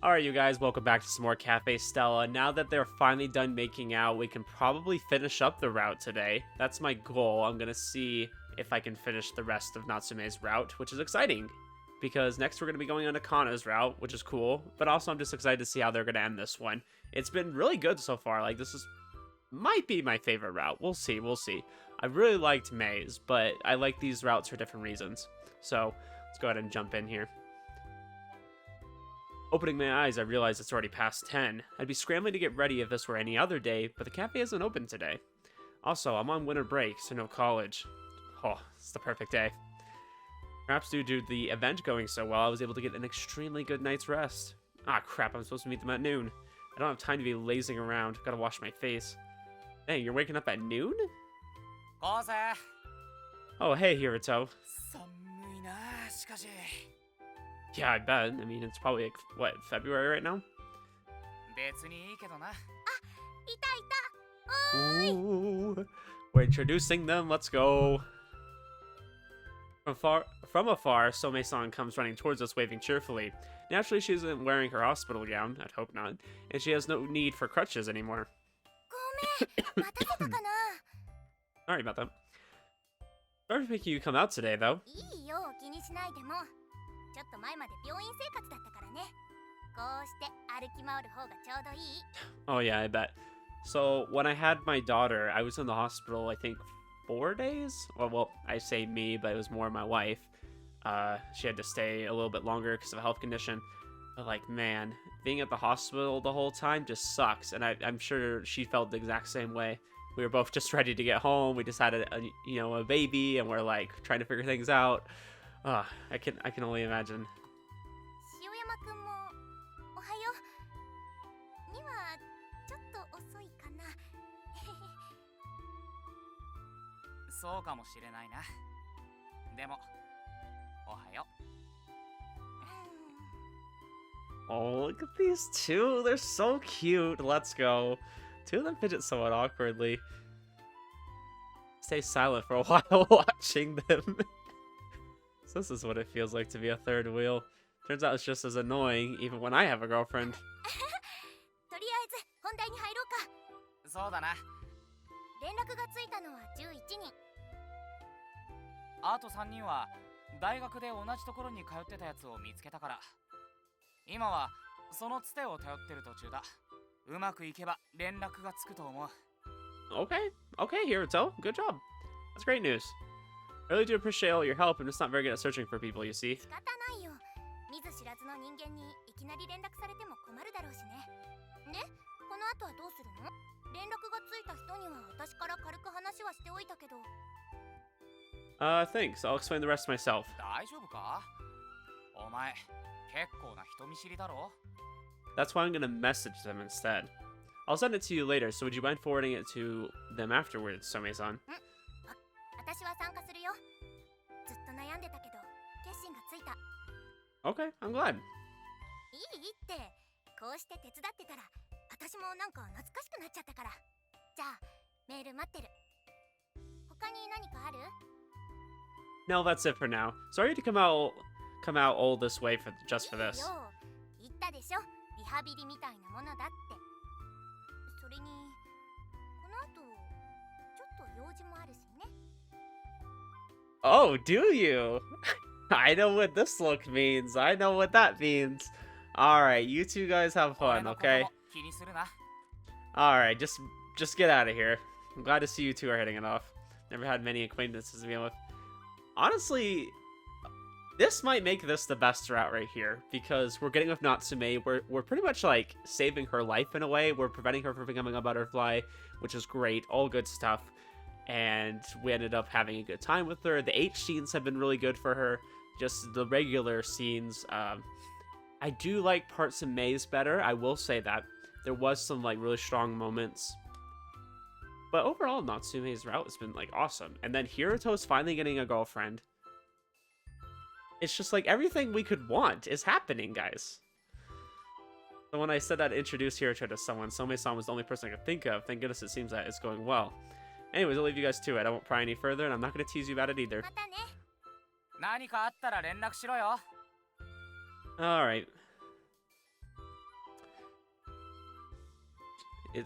Alright, you guys, welcome back to some more Café Stella. Now that they're finally done making out, we can probably finish up the route today. That's my goal. I'm gonna see if I can finish the rest of Natsume's route, which is exciting. Because next we're gonna be going on to Kana's route, which is cool. But also I'm just excited to see how they're gonna end this one. It's been really good so far. Like, might be my favorite route. We'll see, we'll see. I really liked May's, but I like these routes for different reasons. So, let's go ahead and jump in here. Opening my eyes, I realize it's already past 10. I'd be scrambling to get ready if this were any other day, but the cafe isn't open today. Also, I'm on winter break, so no college. Oh, it's the perfect day. Perhaps due to the event going so well, I was able to get an extremely good night's rest. Ah, crap, I'm supposed to meet them at noon. I don't have time to be lazing around. Gotta wash my face. Dang, you're waking up at noon? Oh, hey, Hiruto. Yeah, I bet. I mean, it's probably, like, what, February right now? Ooh, we're introducing them. Let's go. From afar, Some-san comes running towards us, waving cheerfully. Naturally, she isn't wearing her hospital gown. I'd hope not. And she has no need for crutches anymore. Sorry about that. Sorry for making you come out today, though. Oh yeah, I bet. So when I had my daughter, I was in the hospital, I think 4 days? Well, I say me, but it was more my wife. She had to stay a little bit longer because of a health condition. But like, man, being at the hospital the whole time just sucks. And I'm sure she felt the exact same way. We were both just ready to get home. We just had a baby, and we're like trying to figure things out. I can only imagine. Oh, look at these two. They're so cute. Let's go. Two of them fidget somewhat awkwardly. Stay silent for a while watching them. So this is what it feels like to be a third wheel. Turns out it's just as annoying, even when I have a girlfriend. Okay, Hiruto. Good job. That's great news. I really do appreciate all your help. I'm just not very good at searching for people, you see. Thanks. I'll explain the rest myself. That's why I'm gonna message them instead. I'll send it to you later, so would you mind forwarding it to them afterwards, Some-san? Okay, I'm glad. No, that's it for now. Sorry to come out all this way just for this. Oh, do you? I know what this look means. I know what that means. Alright, you two guys have fun, okay? Alright, just get out of here. I'm glad to see you two are hitting it off. Never had many acquaintances to be with. Honestly, this might make this the best route right here, because we're getting with Natsume. We're pretty much like saving her life in a way. We're preventing her from becoming a butterfly, which is great. All good stuff. And we ended up having a good time with her. The H scenes have been really good for her. Just the regular scenes. I do like parts of May's better. I will say that. There was some like really strong moments. But overall, Natsume's route has been like awesome. And then Hiruto's finally getting a girlfriend. It's just like everything we could want is happening, guys. So when I said that introduce Hiruto to someone, Some-san was the only person I could think of. Thank goodness it seems that it's going well. Anyways, I'll leave you guys to it. I won't pry any further, and I'm not going to tease you about it either. Alright.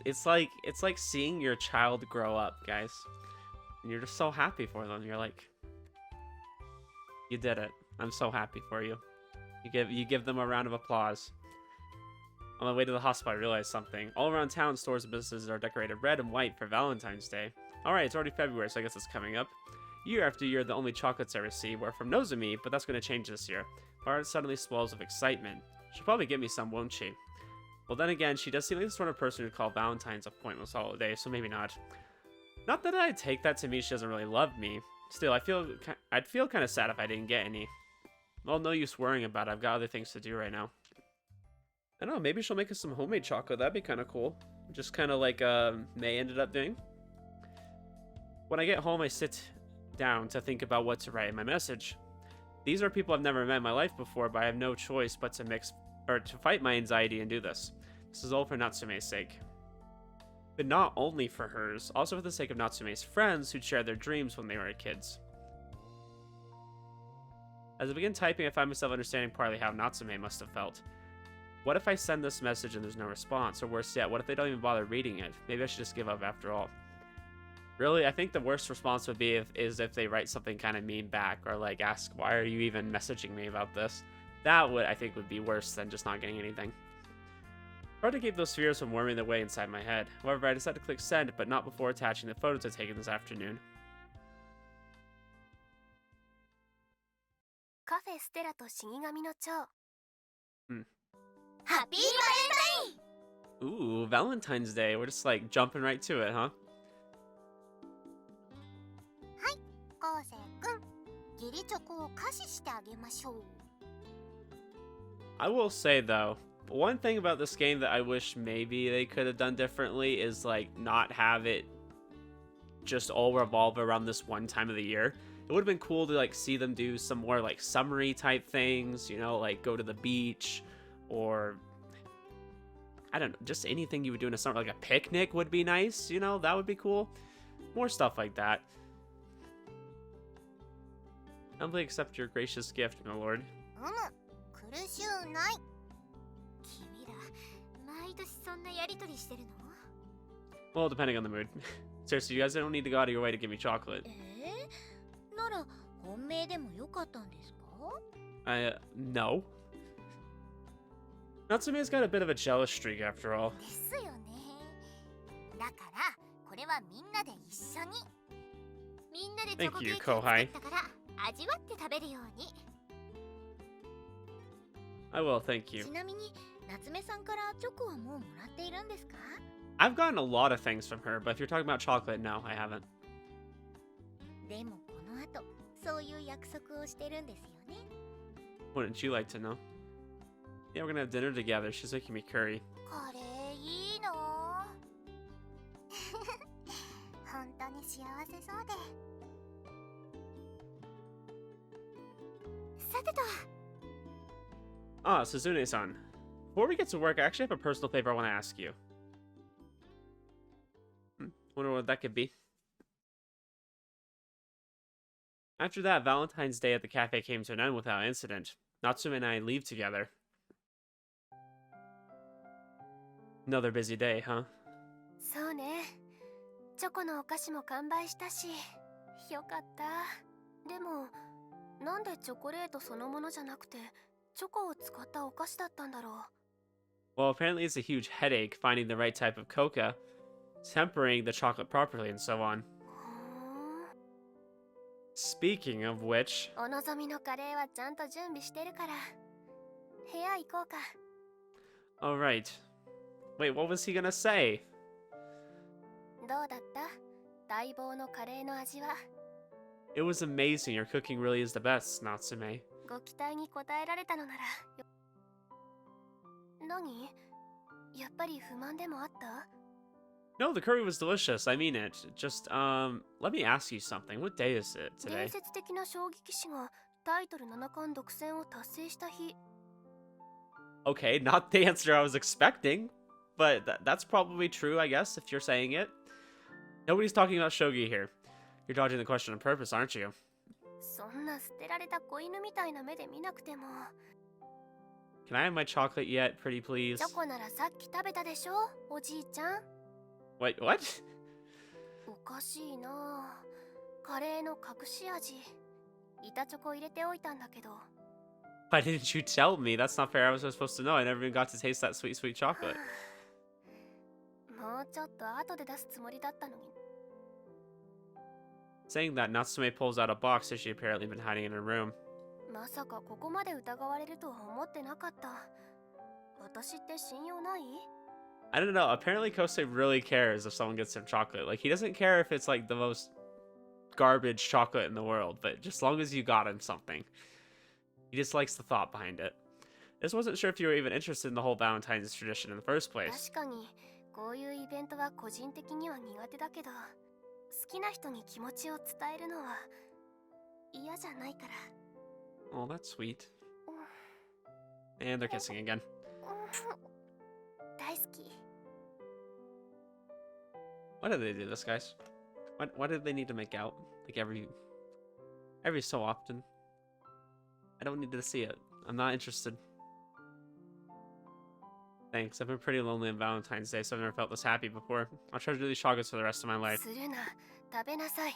it's like seeing your child grow up, guys. And you're just so happy for them. You're like, you did it. I'm so happy for you. You give them a round of applause. On my way to the hospital, I realized something. All around town, stores and businesses are decorated red and white for Valentine's Day. Alright, it's already February, so I guess it's coming up. Year after year, the only chocolates I receive were from Natsume, but that's going to change this year. My heart suddenly swells with excitement. She'll probably give me some, won't she? Well, then again, she does seem like the sort of person who'd call Valentine's a pointless holiday, so maybe not. Not that I'd take that to mean she doesn't really love me. Still, I'd feel kind of sad if I didn't get any. Well, no use worrying about it. I've got other things to do right now. I don't know, maybe she'll make us some homemade chocolate. That'd be kind of cool. Just kind of like May ended up doing. When I get home, I sit down to think about what to write in my message. These are people I've never met in my life before, but I have no choice but to fight my anxiety and do this. This is all for Natsume's sake. But not only for hers, also for the sake of Natsume's friends who'd shared their dreams when they were kids. As I begin typing, I find myself understanding partly how Natsume must have felt. What if I send this message and there's no response? Or worse yet, what if they don't even bother reading it? Maybe I should just give up after all. Really, I think the worst response would be if they write something kind of mean back, or like ask, why are you even messaging me about this? That I think would be worse than just not getting anything. Hard to keep those fears from worming their way inside my head. However, I decided to click send, but not before attaching the photos I'd taken this afternoon. Café Stella と死神の蝶。 Happy Valentine! Ooh, Valentine's Day. We're just like jumping right to it, huh? はい、昴生くん、義理チョコを可視してあげましょう。 I will say though, one thing about this game that I wish maybe they could have done differently is like not have it just all revolve around this one time of the year. It would have been cool to like see them do some more like summery type things, you know, like go to the beach, or I don't know, just anything you would do in a summer, like a picnic would be nice, you know, that would be cool. More stuff like that. Humbly accept your gracious gift, my lord. 苦しゅうない。君ら、毎年そんなやりとりしてるの？ Well, depending on the mood. Seriously, you guys don't need to go out of your way to give me chocolate. なら本命でもよかったんですか？ No. Natsume's got a bit of a jealous streak after all. ですよね。だからこれはみんなで一緒に。みんなでチョコケーキを作ったから味わって食べるように。 I will, thank you. ちなみに夏目さんからチョコはもうもらっているんですか？ I've gotten a lot of things from her, but if you're talking about chocolate, no, I haven't. でもこの後そういう約束をしてるんですよね。 Wouldn't you like to know? Yeah, we're gonna have dinner together. She's making me curry. これいいの？本当に幸せそうで。さてと。 Ah, Suzune-san. Before we get to work, I actually have a personal favor I want to ask you. Wonder what that could be. After that, Valentine's Day at the cafe came to an end without incident. Natsume and I leave together. Another busy day, huh? そうね。チョコのお菓子も完売したし、よかった。でも、なんでチョコレートそのものじゃなくて、チョコを使ったお菓子だったんだろう。 Well, apparently it's a huge headache finding the right type of cocoa, tempering the chocolate properly, and so on. Speaking of which... お望みのカレーはちゃんと準備してるから、部屋行こうか。 Alright. Wait, what was he gonna say? どうだった？待望のカレーの味は。 It was amazing. Your cooking really is the best, Natsume. ご期待に応えられたのなら。何？やっぱり不満でもあった？ No, the curry was delicious. I mean it. Just, let me ask you something. What day is it today? 伝説的な将棋棋士がタイトル七冠独占を達成した日。 Okay, not the answer I was expecting. But that's probably true, I guess, if you're saying it. Nobody's talking about shogi here. You're dodging the question on purpose, aren't you? そんな捨てられた子犬みたいな目で見なくても。 Can I have my chocolate yet, pretty please? チョコならさっき食べたでしょ、おじいちゃん。Wait, what? おかしいな。カレーの隠し味。板チョコ入れておいたんだけど。Why didn't you tell me? That's not fair. I was supposed to know. I never even got to taste that sweet, sweet chocolate. もうちょっと後で出すつもりだったのに。Saying that, Natsume pulls out a box that she apparently been hiding in her room. まさかここまで疑われるとは思ってなかった。私って信用ない？ I don't know. Apparently, Kosei really cares if someone gets him chocolate. Like, he doesn't care if it's like the most garbage chocolate in the world, but just as long as you got him something. He just likes the thought behind it. I just wasn't sure if you were even interested in the whole Valentine's tradition in the first place. 確かにこういうイベントは個人的には苦手だけど、好きな人に気持ちを伝えるのは嫌じゃないから。Oh, that's sweet. And they're kissing again. 大好き。Why did they do this, guys? Why did they need to make out? Like every so often? I don't need to see it. I'm not interested. Thanks. I've been pretty lonely on Valentine's Day, so I've never felt this happy before. I'll try to do these chocolates for the rest of my life. するな。食べなさい。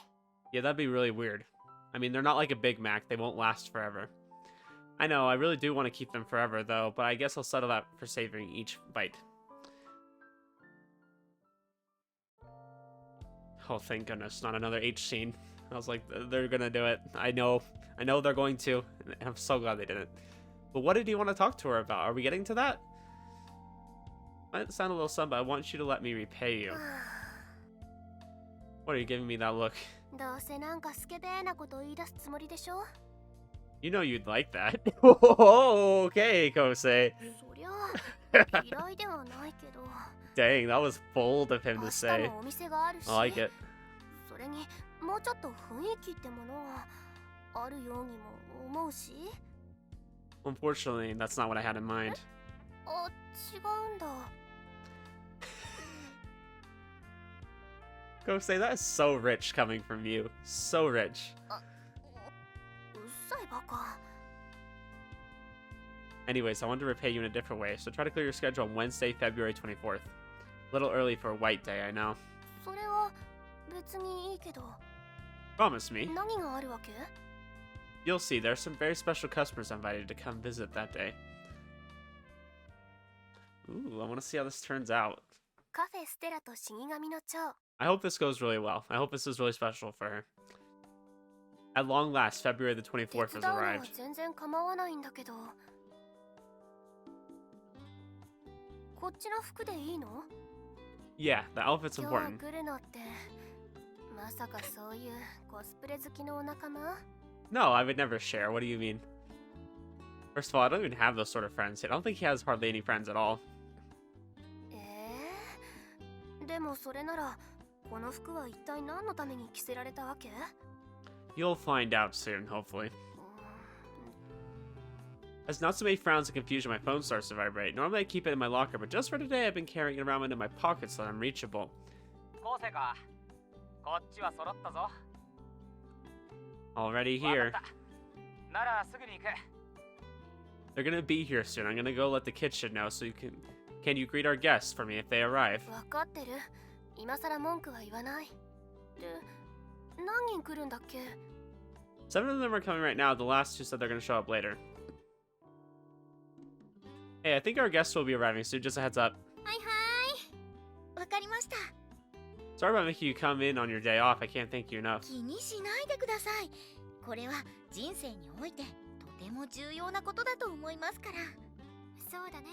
Yeah, that'd be really weird. I mean, they're not like a Big Mac. They won't last forever. I know, I really do want to keep them forever, though, but I guess I'll settle that for savoring each bite. Oh, thank goodness. Not another H scene. I was like, they're gonna do it. I know they're going to. And I'm so glad they didn't. But what did you want to talk to her about? Are we getting to that? Might sound a little something, but I want you to let me repay you. What are you giving me that look? どうせなんかスケベなこと言い出すつもりでしょ？ You know you'd like that. Oh, okay, Kosei. そりゃあ嫌いではないけど。 Dang, that was bold of him 明 to 日 say. もお店があるし。 I like it. それにもうちょっと雰囲気ってものはあるようにも思うし。 Unfortunately, that's not what I had in mind. あ、違うんだ。 Kosei, that is so rich coming from you. So rich. うっさいバカ。 Anyways, I wanted to repay you in a different way, so try to clear your schedule on Wednesday, February 24th. A little early for a white day, I know. それは別にいいけど。 Promise me. 何があるわけ？ You'll see, there are some very special customers invited to come visit that day. Ooh, I want to see how this turns out. カフェステラと死神の蝶。 I hope this goes really well. I hope this is really special for her. At long last, February the 24th 手 has 伝うのは arrived. 全然構わないんだけど。こっちの服でいいの？ Yeah, the outfit's 今日 important. 来るのってまさかそういうコスプレ好きのお仲間？ No, I would never share. What do you mean? First of all, I don't even have those sort of friends yet. I don't think he has hardly any friends at all. でもそれならこの服は一体何のために着せられたわけ？ You'll find out soon, hopefully. As Natsume frowns in confusion, my phone starts to vibrate. Normally I keep it in my locker, but just for today I've been carrying it around in my pocket so that I'm reachable. 昴生か。こっちは揃ったぞ。 Already わ here. かった。ならすぐに行く。 They're gonna be here soon. I'm gonna go let the kitchen know so you can you greet our guests for me if they arrive? 分かってる。今さら文句は言わない。で、何人来るんだっけ？ 7 of them are coming right now. The last two said they're gonna show up later. Hey, I think our guests will be arriving soon. Just a heads up. はいはい。わかりました。 Sorry about making you come in on your day off. I can't thank you enough. 気にしないでください。これは人生においてとても重要なことだと思いますから。そうだね。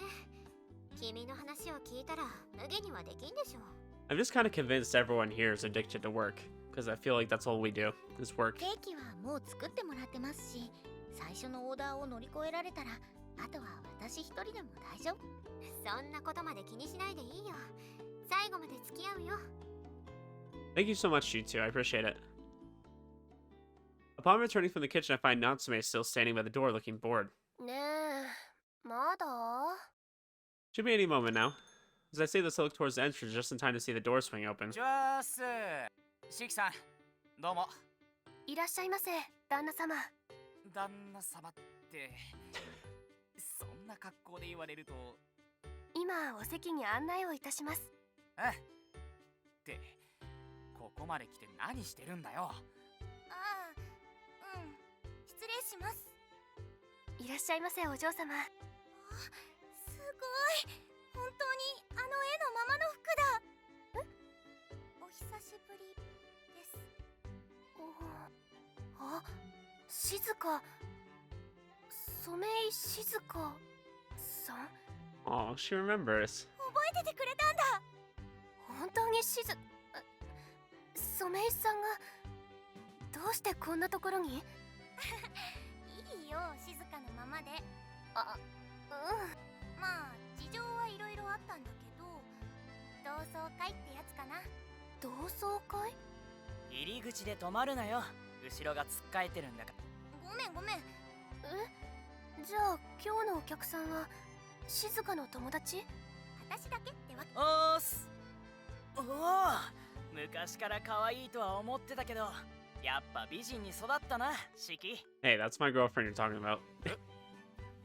君の話を聞いたら無限にはできんでしょう。 I'm just kind of convinced everyone here is addicted to work. Because I feel like that's all we do, is work. ケーキはもう作ってもらってますし、最初のオーダーを乗り越えられたら、あとは私一人でも大丈夫。そんなことまで気にしないでいいよ。最後まで付き合うよ。 Thank you so much, you two. I appreciate it. Upon returning from the kitchen, I find Natsume still standing by the door looking bored. ねえ、まだ？ Should be any moment now. As I say this, I look towards the entrance just in time to see the door swing open. ジャース。シキさん、どうも。いらっしゃいませ、旦那様。旦那様って、そんな格好で言われると。今お席に案内をいたします。あ、ってここまで来て何してるんだよ。ああ、うん、失礼します。いらっしゃいませ、お嬢様。すごい、本当にあの絵のままの服だ。お久しぶりです。あ、静香。ソメイ静香さん。 Oh, she remembers. 覚えててくれたんだ。本当にソメイさんがどうしてこんなところに？いいよ、静かのままで。あ、まあ事情はいろいろあったんだけど、同窓会ってやつかな。同窓会？入り口で止まるなよ。後ろがつっかえてるんだから。ごめんごめん。じゃあ今日のお客さんは静香の友達？私だけってわけ。おーす。おお、昔から可愛いとは思ってたけど、やっぱ美人に育ったな、シキ。 Hey, that's my girlfriend you're talking about.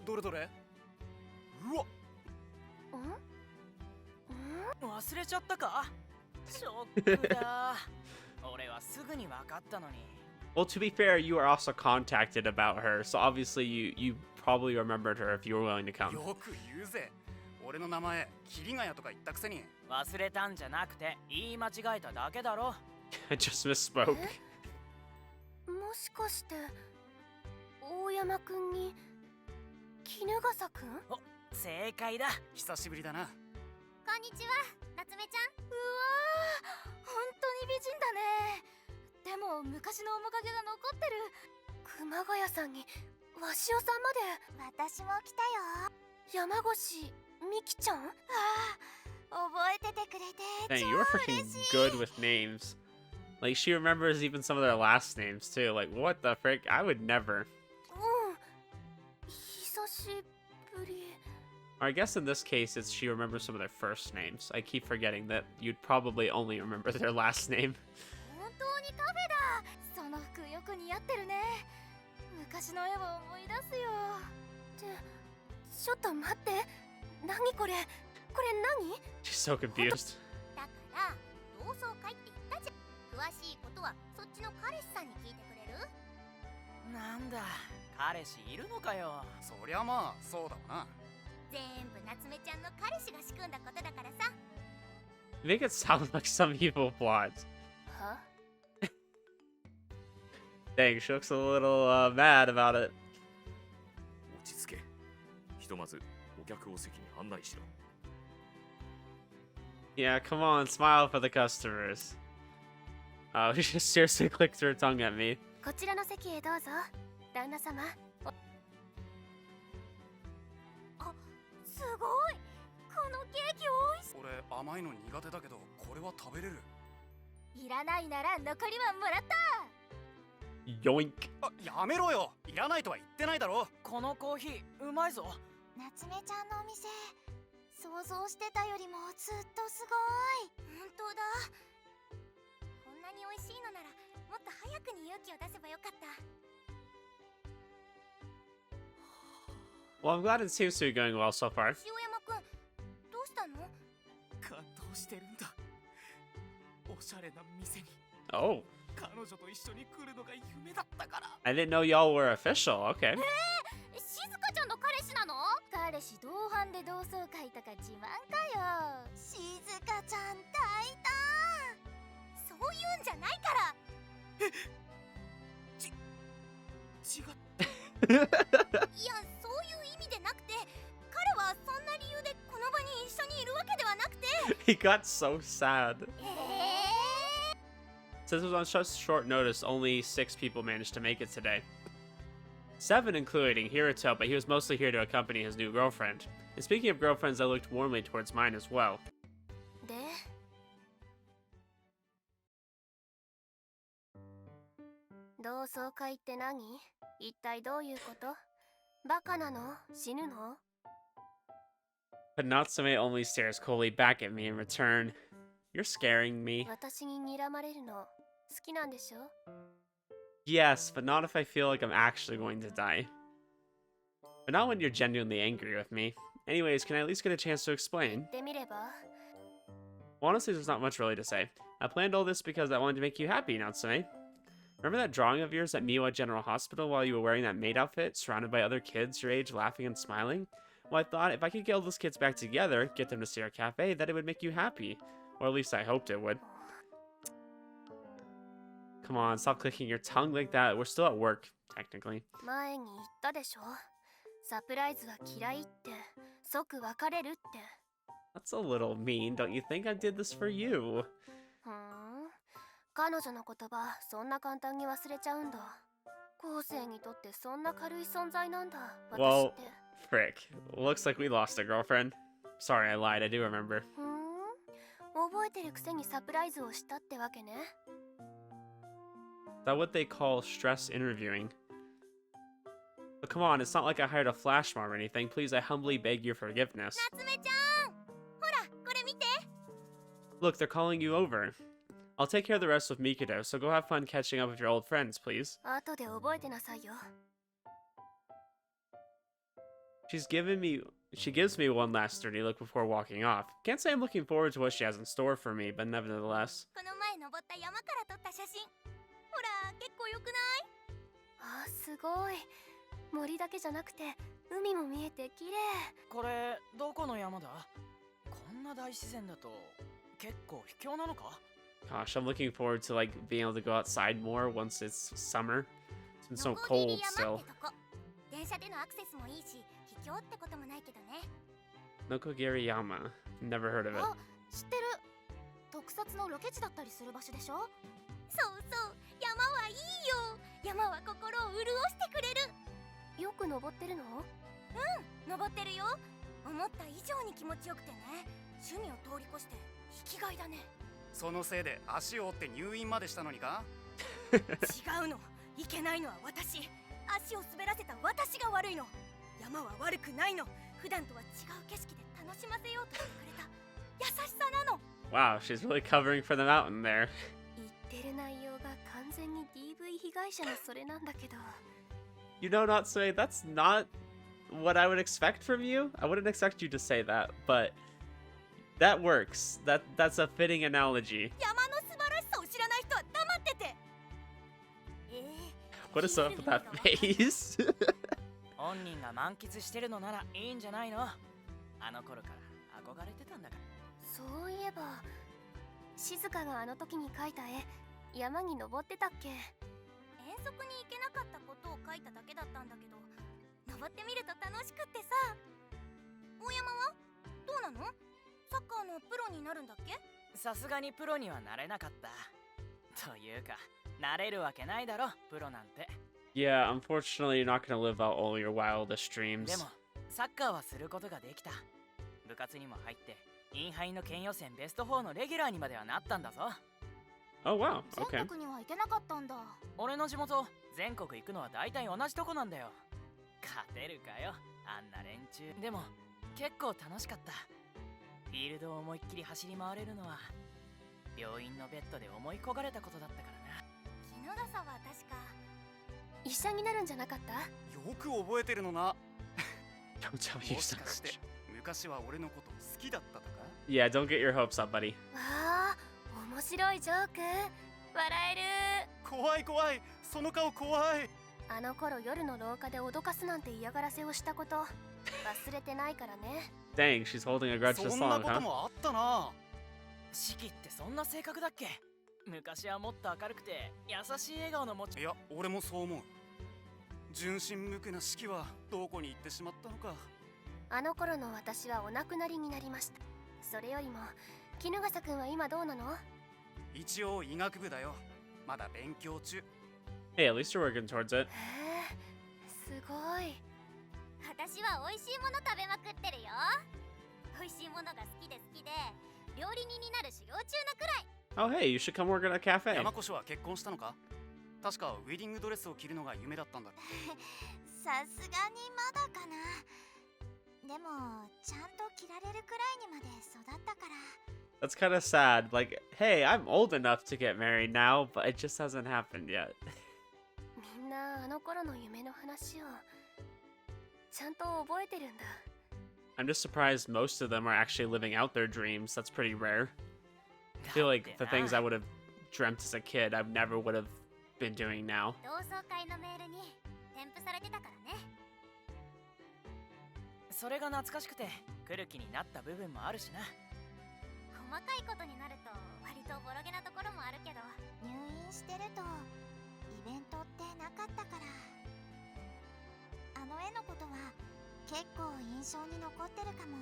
どれどれ。うわ、忘れちゃったか？ショックだ。俺はすぐに分かったのに。Well, to be fair, you were also contacted about her, so obviously you probably remembered her if you were willing to come. よく言うぜ。俺の名前キリガヤとか言ったくせに。忘れたんじゃなくて言い間違えただけだろ。I just misspoke. もしかして大山くんに衣笠くん？正解だ。久しぶりだな。こんにちは、夏目ちゃん。うわー、本当に美人だね。でも昔の面影が残ってる。熊谷さんに鷲尾さんまで。私も来たよ。山越美希ちゃん？覚えててくれて Dang, 超 you were freaking 嬉しい。 good with names. Like, she remembers even some of their last names, too. Like, what the frick? I would never. 久しぶり。 Or I guess in this case, it's she remembers some of their first names. I keep forgetting that you'd probably only remember their last name. 本当にカフェだ。その服よく似合ってるね。昔の絵を思い出すよ。ちょっと待って。何これ？これ何？ She's so confused. だから同窓会って言ったじゃん。詳しいことはそっちの彼氏さんに聞いてくれる？なんだ、彼氏いるのかよ。そりゃまあそうだわな。全部夏目ちゃんの彼氏が仕組んだことだからさ。 Make it sound like some evil plot. は？ Dang, she looks a little mad about it. 落ち着け。ひとまずお客を席に案内しろ。 Yeah, come on, smile for the customers. Oh, she just seriously clicked her tongue at me. こちらの席へどうぞ。旦那様。すごい、このケーキおいし俺甘いの苦手だけどこれは食べれる。いらないなら残りはもらった。 Yoink. あ、やめろよ。いらないとは言ってないだろ。このコーヒーうまいぞ。夏目ちゃんのお店、想像してたよりもずっとすごい。本当だ。こんなに美味しいのならもっと早くに勇気を出せばよかった。 Well, I'm glad it seems to be going well so far. 塩山くん、どうしたの？感動してるんだ。おしゃれな店に Oh, 彼女と一緒に来るのが夢だったから。 I didn't know y'all were official. Okay. 静香ちゃんの彼氏なの？彼氏同伴で同窓会とか自慢かよ。静香ちゃん大胆。そういうんじゃないから。違っいや、そういう意味でなくて、彼はそんな理由でこの場に一緒にいるわけではなくて。He got so sad. Since it was on such short notice, only 6 people managed to make it today. 7 including Hiruto, but he was mostly here to accompany his new girlfriend. And speaking of girlfriends, I looked warmly towards mine as well. で、同窓会って何？一体どういうこと？バカなの？死ぬの？ But Natsume only stares coldly back at me in return. You're scaring me. 私に睨まれるの好きなんでしょ？ Yes, but not if I feel like I'm actually going to die. But not when you're genuinely angry with me. Anyways, can I at least get a chance to explain? で見れば。Honestly, there's not much really to say. I planned all this because I wanted to make you happy, Natsume. Remember that drawing of yours at Miwa General Hospital while you were wearing that maid outfit, surrounded by other kids your age, laughing and smiling? Well, I thought if I could get all those kids back together, get them to see our cafe, that it would make you happy. Or at least I hoped it would. Come on, stop clicking your tongue like that. We're still at work, technically. 前に言ったでしょ。サプライズは嫌いって、即別れるって。That's a little mean. Don't you think I did this for you? ふん。彼女の言葉、そんな簡単に忘れちゃうんだ。後世にとってそんな軽い存在なんだ、私 Well, って。frick. Looks like we lost a girlfriend. Sorry, I lied. I do remember. ふん。覚えてるくせにサプライズをしたってわけね。Is that what they call stress interviewing? But come on, it's not like I hired a flash mob or anything. Please, I humbly beg your forgiveness. 夏目ちゃん、ほらこれ見て。 Look, they're calling you over. I'll take care of the rest with Mikado, so go have fun catching up with your old friends, please. 後で覚えてなさいよ。She gives me one last dirty look before walking off. Can't say I'm looking forward to what she has in store for me, but nevertheless. この前登った山から撮った写真。ほら結構良くない？あ、すごい。森だけじゃなくて海も見えて綺麗。これどこの山だ？こんな大自然だと結構秘境なのか？ Gosh, I'm looking forward to like being able to go outside more once it's summer. It's been so ノコギリ cold 山 still. ってとこ。電車でのアクセスもいいし、秘境ってこともないけどね。 Nokogiri-yama. Never heard of it. あ、知ってる。特撮のロケ地だったりする場所でしょ。そうそう、山はいいよ。山は心を潤してくれる。よく登ってるの？登ってるよ。思った以上に気持ちよくてね。趣味を通り越して生きがいだね。そのせいで足を折って入院までしたのにか？違うの。いけないのは私。足を滑らせた私が悪いの。山は悪くないの。普段とは違う景色で楽しませようとしてくれた優しさなの。 Wow, she's really covering for the mountain there. 言ってる内容が完全に DV 被害者のそれなんだけど。You know, Natsume, that's not what I would expect from you. I wouldn't expect you to say that, but that works. That's a fitting analogy. 山の素晴らしさを知らない人は黙ってて。What is up with that face? 本人が満喫してるのならいいんじゃないの？あの頃から憧れてたんだから。そういえば、静香があの時に描いた絵、山に登ってたっけ？遠足に行けなかったことを書いただけだったんだけど、登ってみると楽しくってさ。大山はどうなの？サッカーのプロになるんだっけ？さすがにプロにはなれなかった。というか、なれるわけないだろ、プロなんて。Yeah, unfortunately, you're not gonna live out all your wildest で dreams. も、サッカーはすることができた。部活にも入って、インハイの県予選ベスト4のレギュラーにまではなったんだぞ。Oh wow, okay. 全国には行けなかったんだ。俺の地元、全国行くのは大体同じとこなんだよ。勝てるかよ、あんな連中。でも、結構楽しかった。フィールドを思いっきり走り回れるのは、病院のベッドで思い焦がれたことだったからな。衣笠は確か医者になるんじゃなかった？よく覚えてるのな。 Don't tell me you もし suck. かして昔は俺のこと好きだったとか？ Yeah, don't get your hopes up, buddy. わあ、面白いジョーク。笑える。怖い怖い、その顔怖い。あの頃夜の廊下で脅かすなんて嫌がらせをしたこと、忘れてないからね。Dang, she's holding a grudge this そんな long, こと huh? もあったな。四季ってそんな性格だっけ？昔はもっと明るくて優しい笑顔の持ち。いや、俺もそう思う。純真無垢な式はどこに行ってしまったのか。あの頃の私はお亡くなりになりました。それよりも、衣笠くんは今どうなの？一応医学部だよ。まだ勉強中。 Hey, at least you're working towards it. へえ、すごい。私は美味しいもの食べまくってるよ。美味しいものが好きで料理人になる修行中なくらい。 Oh, hey, you should come work at a cafe. 山越は結婚したのか？確かウェディングドレスを着るのが夢だったんだろ。さすがにまだかな。でもちゃんと着られるくらいにまで育ったから。 That's kind of sad. Like, hey, I'm old enough to get married now, but it just hasn't happened yet. みんなあの頃の夢の話をちゃんと覚えてるんだ。I'm just surprised most of them are actually living out their dreams. That's pretty rare. I feel like the things I would have dreamt as a kid, I never would have been doing now. 同窓会のメールに添付されてたからね。それが懐かしくて来る気になった部分もあるしな。細かいことになると割とボロゲなところもあるけど、入院してるとイベントってなかったから、あの絵のことは結構印象に残ってるかも。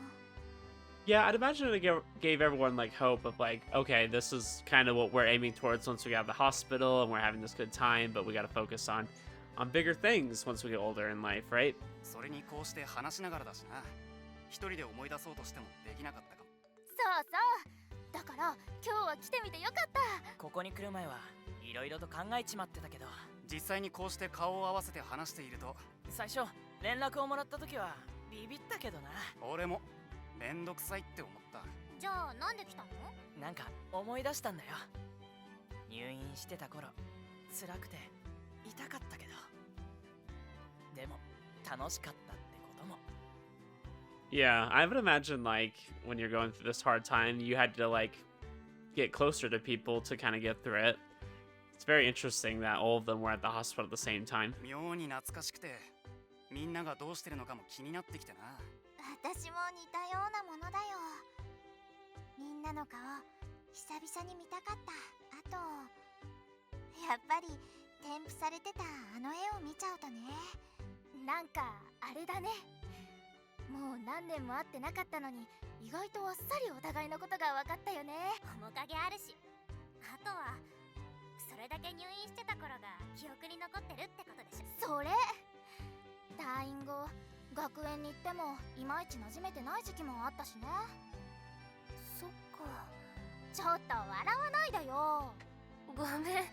Yeah, I'd imagine it gave everyone like hope of like, okay, this is kind of what we're aiming towards once we get out of the hospital and we're having this good time, but we got to focus on bigger things once we get older in life, right? それにこうして話しながらだしな。一人で思い出そうとしてもできなかったかも。そうそう、だから今日は来てみてよかった。ここに来る前はいろいろと考えちまってたけど、実際にこうして顔を合わせて話していると、最初連絡をもらった時はビビったけどな。俺もめんどくさいって思った。じゃあなんで来たの？なんか思い出したんだよ。入院してた頃辛くて痛かったけど、でも楽しかったってことも。 Yeah, I would imagine like when you're going through this hard time, you had to like get closer to people to kind of get through it. It's very interesting that all of them were at the hospital at the same time. 妙に懐かしくて、みんながどうしてるのかも気になってきてな。私も似たようなものだよ。みんなの顔久々に見たかった。あとやっぱり添付されてたあの絵を見ちゃうとね、なんかあれだね。もう何年も会ってなかったのに意外とあっさりお互いのことが分かったよね。面影あるし、あとはそれだけ入院してた頃が記憶に残ってるってことでしょ。それ退院後学園に行ってもいまいち馴染めてない時期もあったしね。そっか、ちょっと笑わないだよ。ごめん、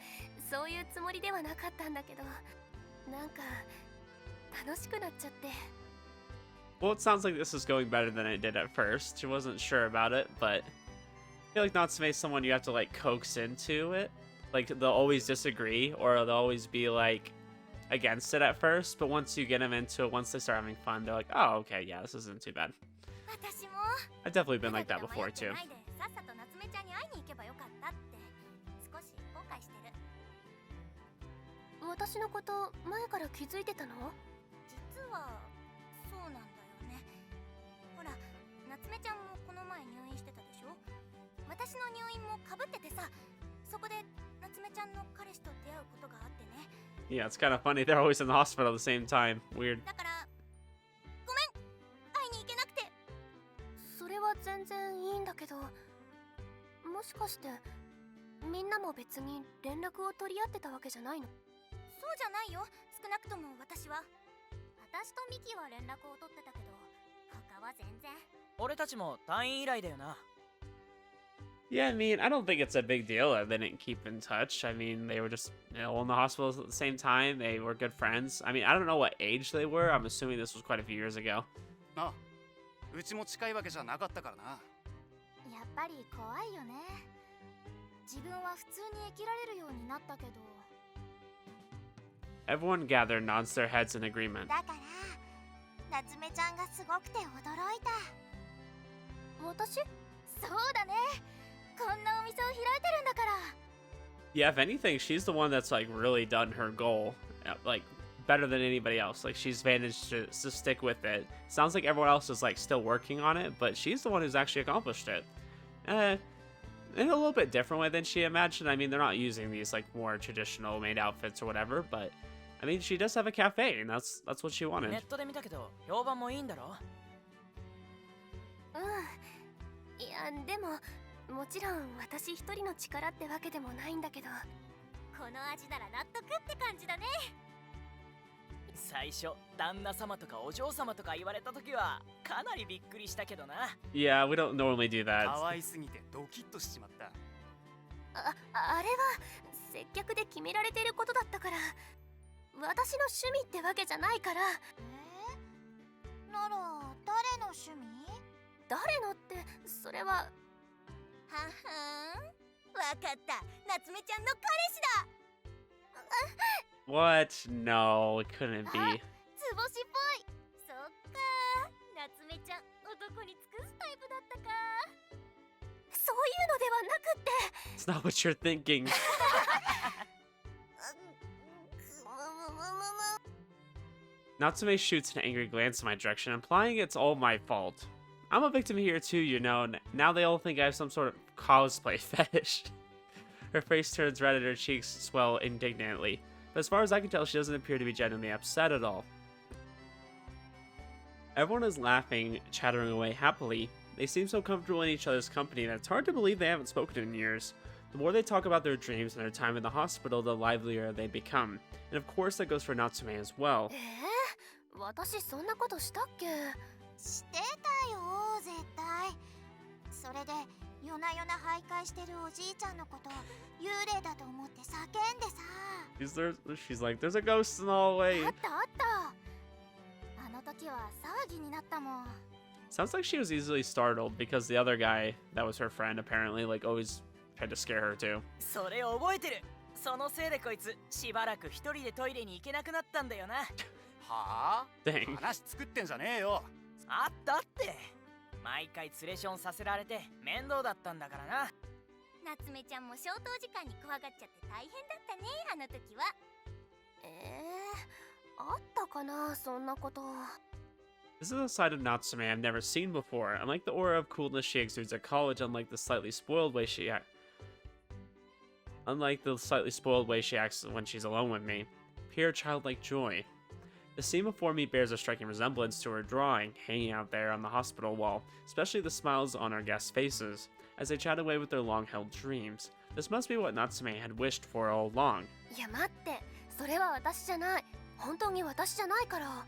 そういうつもりではなかったんだけど、なんか楽しくなっちゃって。 Well, it sounds like this is going better than it did at first. She wasn't sure about it, but I feel like Natsume is someone you have to like coax into it. Like they'll always disagree or they'll always be like against it at first, but once you get them into it, once they start having fun, they're like, oh, okay, yeah, this isn't too bad. 私も I've definitely been like that before too. さっさと夏目ちゃんに会いに行けばよかったって少し後悔してる。私のこと前から気づいてたの？実はそうなんだよね。ほら、夏目ちゃんもこの前入院してたでしょ。私の入院もかぶっててさ、そこで夏目ちゃんの彼氏と出会うことがあってね。 Yeah, it's kind of funny. They're always in the hospital at the same time. Weird. だからごめん、会いに行けなくて。それは全然いいんだけど、もしかしてみんなも別に連絡を取り合ってたわけじゃないの？そうじゃないよ。少なくとも私は。私とミキは連絡を取ってたけど、他は全然。俺たちも退院以来だよな。 Yeah, I mean, I don't think it's a big deal that they didn't keep in touch. I mean, they were just in the hospitals at the same time. They were good friends. I mean, I don't know what age they were. I'm assuming this was quite a few years ago. ああ、うちも近いわけじゃなかったからな。やっぱり怖いよね。自分は普通に生きられるようになったけど。 Everyone gathered nods their heads in agreement. だから夏目ちゃんがすごくて驚いた。私？そうだね。こんなお店を開いてるんだから。 Yeah, if anything, she's the one that's like really done her goal, like better than anybody else. Like she's managed to stick with it. Sounds like everyone else is like still working on it, but she's the one who's actually accomplished it. In a little bit different way than she imagined. I mean, they're not using these like more traditional made outfits or whatever, but I mean, she does have a cafe, and that's what she wanted. ネットで見たけど評判もいいんだろ？うん、いやでももちろん私一人の力ってわけでもないんだけど、この味なら納得って感じだね。最初旦那様とかお嬢様とか言われた時はかなりびっくりしたけどな。 Yeah, we don't normally do that. 可愛すぎてドキッとしちまった。あれは接客で決められてることだったから、私の趣味ってわけじゃないから。なら誰の趣味？誰のってそれは。ははん、わかった。夏目ちゃんの彼氏だ。 What? No, it couldn't be. つぼしっぽい。そっか、夏目ちゃん男に尽くすタイプだったか。そそういうのではなくって。 It's not what you're thinking. Natsume shoots an angry glance in my direction, implying it's all my fault. I'm a victim here too, you know. Now they all think I have some sort of cosplay fetish. Her face turns red and her cheeks swell indignantly. But as far as I can tell, she doesn't appear to be genuinely upset at all. Everyone is laughing, chattering away happily. They seem so comfortable in each other's company that it's hard to believe they haven't spoken in years. The more they talk about their dreams and their time in the hospital, the livelier they become. And of course that goes for Natsume as well. 私そんなことしたっけ？してたよ絶対。それで夜な夜な徘徊してるおじいちゃんのこと幽霊だと思って叫んでさ。 She's like, there's a ghost in the hallway. あったあった。あの時は騒ぎになったもん。 Sounds like she was easily startled because the other guy that was her friend apparently like always tried to scare her too. それ覚えてる。そのせいでこいつしばらく一人でトイレに行けなくなったんだよな。はあ Dang. 話作ってんじゃねえよ。あったって。毎回ツレションさせられて面倒だったんだからな。夏目ちゃんも消灯時間に怖がっちゃって大変だったねあの時は。あったかなそんなこと。 This is a side of Natsume I've never seen before. Unlike the aura of coolness she exudes at college, unlike the slightly spoiled way she acts when she's alone with me, pure childlike joy. The scene before me bears a striking resemblance to her drawing, hanging out there on the hospital wall, especially the smiles on our guests' faces, as they chat away with their long-held dreams. This must be what Natsume had wished for all along. いや待って、それは私じゃない。本当に私じゃないから。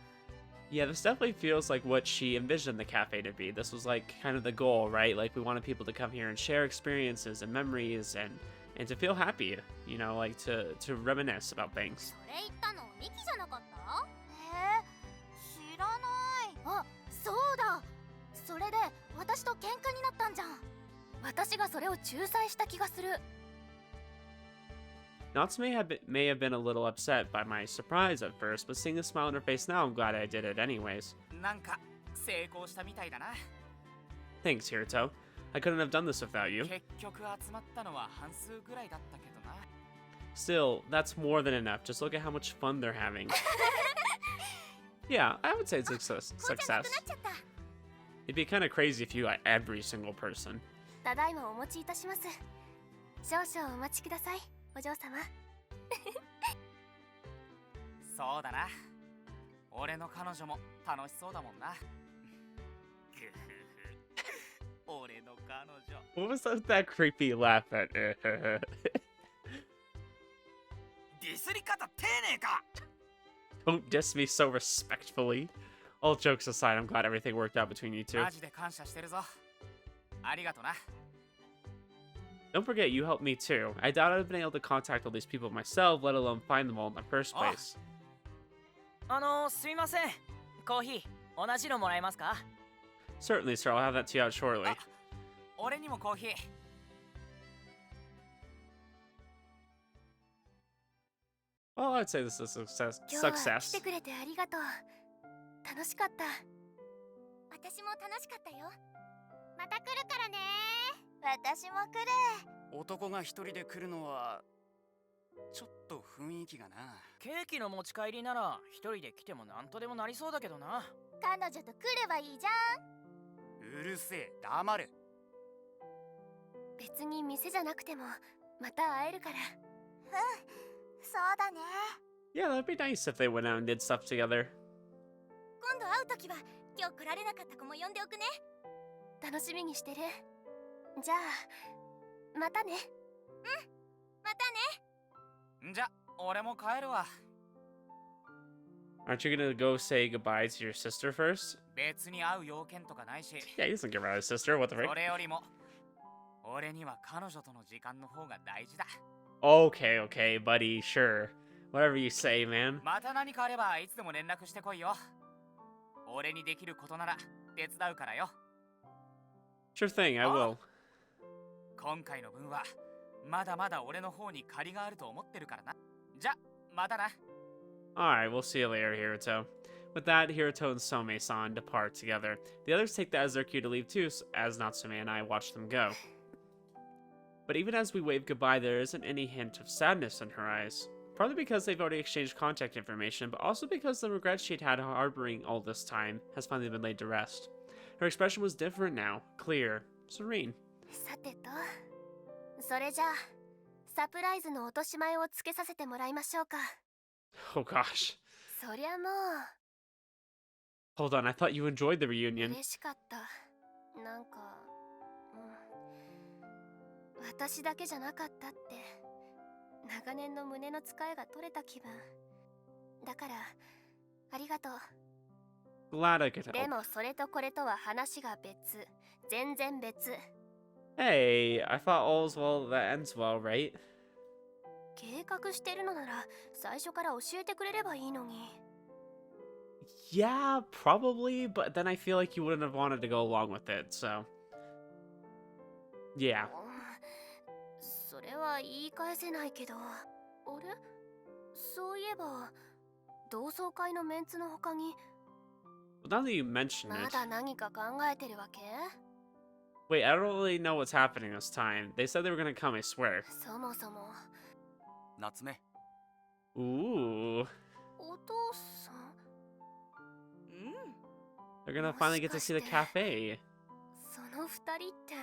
Yeah, this definitely feels like what she envisioned the cafe to be. This was like kind of the goal, right? Like we wanted people to come here and share experiences and memories and to feel happy, you know, like to reminisce about things. それ言ったのミキじゃなかった？知らない。あ、そうだ。それで私と喧嘩になったんじゃん。私がそれを仲裁した気がする。 Natsume may have been a little upset by my surprise at first, but seeing the smile on her face now, I'm glad I did it anyways. なんか成功したみたいだな。 Thanks, Hiruto. I couldn't have done this without you. 結局集まったのは半数ぐらいだったけどな。 Still, that's more than enough. Just look at how much fun they're having. Yeah, I would say it's a success. It'd be kind of crazy if you got every single person. ただいまお持ちいたします。少々お待ちください、お嬢様。そうだな。俺の彼女も楽しそうだもんな。俺の彼女。 What was that creepy laugh at? ディスり方丁寧か。 Don't diss me so respectfully. All jokes aside, I'm glad everything worked out between you two. マジで感謝してるぞ。ありがとな。 Don't forget, you helped me too. I doubt I'd have been able to contact all these people myself, let alone find them all in the first place. すいません。コーヒー同じのもらえますか？ Certainly, sir. I'll have that to you out shortly. 俺にもコーヒー。 Well, I'd say this is a success. 今日は来てくれてありがとう。楽しかった。私も楽しかったよ。また来るからね。私も来る。男が一人で来るのはちょっと雰囲気がな。ケーキの持ち帰りなら一人で来てもなんとでもなりそうだけどな。彼女と来ればいいじゃん。うるせえ、黙れ。別に店じゃなくてもまた会えるから。そうだね。 Yeah, that'd be nice if they went out and did stuff together. 今度会うときは今日来られなかった子も呼んでおくね。楽しみにしてる。じゃあまたね。またね。んじゃ、俺も帰るわ。 Aren't you gonna go say goodbye to your sister first? 別に会う要件とかないし。 Yeah, he doesn't care about his sister. What the そ frick? れよりも、俺には彼女との時間の方が大事だ。 Okay, okay, buddy. Sure. Whatever you say, man. また何かあればいつでも連絡してこいよ。俺にできることなら手伝うからよ。 Sure thing, I will. 今回の分はまだまだ俺の方に借りがあると思ってるからな。じゃ、またな。 Alright, we'll see you later, Hiruto. With that, Hiruto and Some-san depart together. The others take that as their cue to leave too, as Natsume and I watch them go. But even as we wave goodbye, there isn't any hint of sadness in her eyes. Partly because they've already exchanged contact information, but also because the regret she'd had harboring all this time has finally been laid to rest. Her expression was different now, clear, serene. さてと、それじゃあサプライズの落とし前をつけさせてもらいましょうか。 Oh gosh. そりゃも Hold on, I thought you enjoyed the う reunion. 嬉しかった。なんか、私だけじゃなかったって長年の胸の使いが取れた気分だからありがとう。 Glad I could で help. もそれとこれとは話が別、全然別。 Hey, I thought all's well that ends well, right? 計画してるのなら最初から教えてくれればいいのに。 Yeah, probably, but then I feel like you wouldn't have wanted to go along with it, so. Yeah. それは言い返せないけど、あれ、そういえば同窓会のメンツの他に Now that you mention ま it. だ何か考えてるわけ？ Wait, I don't really know what's happening this time. They said they were gonna come, I swear. そもそも夏目。 Ooh. お父さん？ They're gonna finally get to see the cafe. その二人って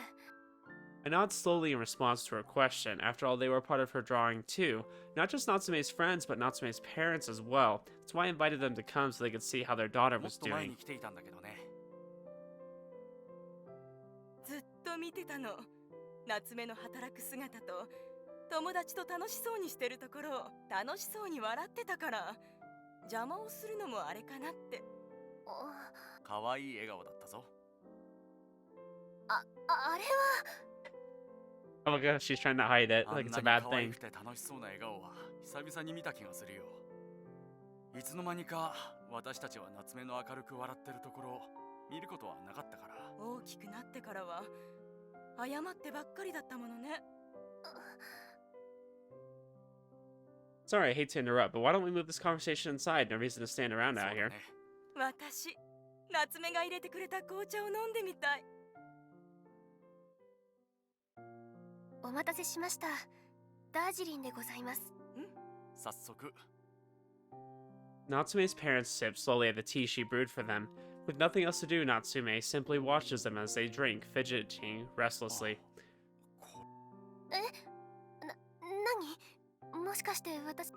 I nod slowly in response to her question. After all, they were part of her drawing too. Not just Natsume's friends, but Natsume's parents as well. That's why I invited them to come so they could see how their daughter もっ was と前 doing. に来ていたんだけどね。ずっと見てたの。夏目の働く姿と友達と楽しそうにしてるところを楽しそうに笑ってたから邪魔をするのもあれかなって。可愛い笑顔だったぞ。あれは Oh my gosh, she's trying to hide it あ like ん it's な a に bad 可愛 thing. くて楽しそうな笑顔は久々に見た気がするよ。いつの間にか私たちは夏目の明るく笑ってるところを見ることはなかったから。大きくなってからは謝ってばっかりだったものね。 Sorry, I hate to interrupt, but why don't we move this conversation inside? No reason to stand around そう out だ here. ね。私、夏目が入れてくれた紅茶を飲んでみたい。お待たせしました。ダージリンでございます。早速。 Natsume's parents sip slowly at the tea she brewed for them. With nothing else to do, Natsume simply watches them as they drink, fidgeting restlessly. 何？もしかして私…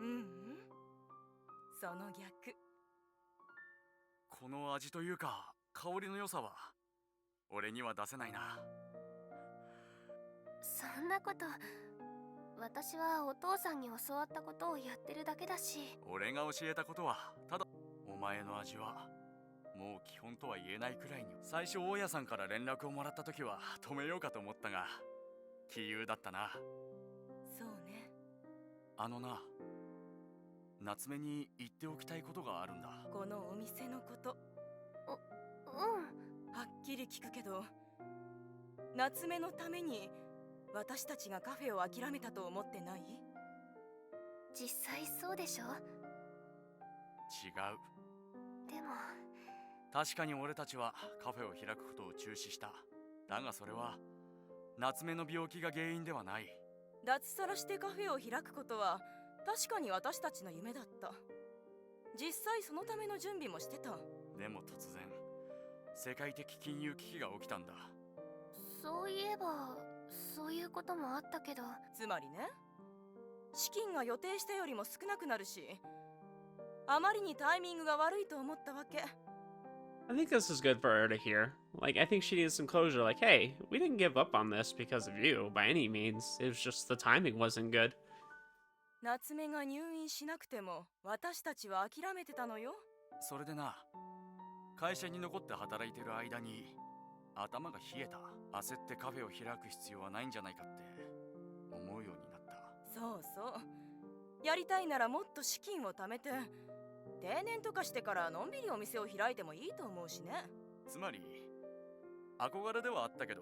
その逆。この味というか香りの良さは俺には出せないな。そんなこと、私はお父さんに教わったことをやってるだけだし。俺が教えたことはただお前の味はもう基本とは言えないくらいに。最初大家さんから連絡をもらった時は止めようかと思ったが杞憂だったな。そうね。あのな、夏目に言っておきたいことがあるんだ。このお店のこと。はっきり聞くけど、夏目のために私たちがカフェを諦めたと思ってない？実際そうでしょ？違う。でも確かに俺たちはカフェを開くことを中止した。だがそれは夏目の病気が原因ではない。脱サラしてカフェを開くことは確かに私たちの夢だった。実際そのための準備もしてた。でも突然世界的金融危機が起きたんだ。そういえばそういうこともあったけど。つまりね、資金が予定したよりも少なくなるし、あまりにタイミングが悪いと思ったわけ。 I think this is good for her to hear. Like, I think she needs some closure. Like, hey, we didn't give up on this because of you, by any means. It was just the timing wasn't good. 夏目が入院しなくても私たちは諦めてたのよ。それでな、会社に残って働いてる間に頭が冷えた。焦ってカフェを開く必要はないんじゃないかって思うようになった。そうそう。やりたいならもっと資金を貯めて、定年とかしてからのんびりお店を開いてもいいと思うしね。つまり憧れではあったけど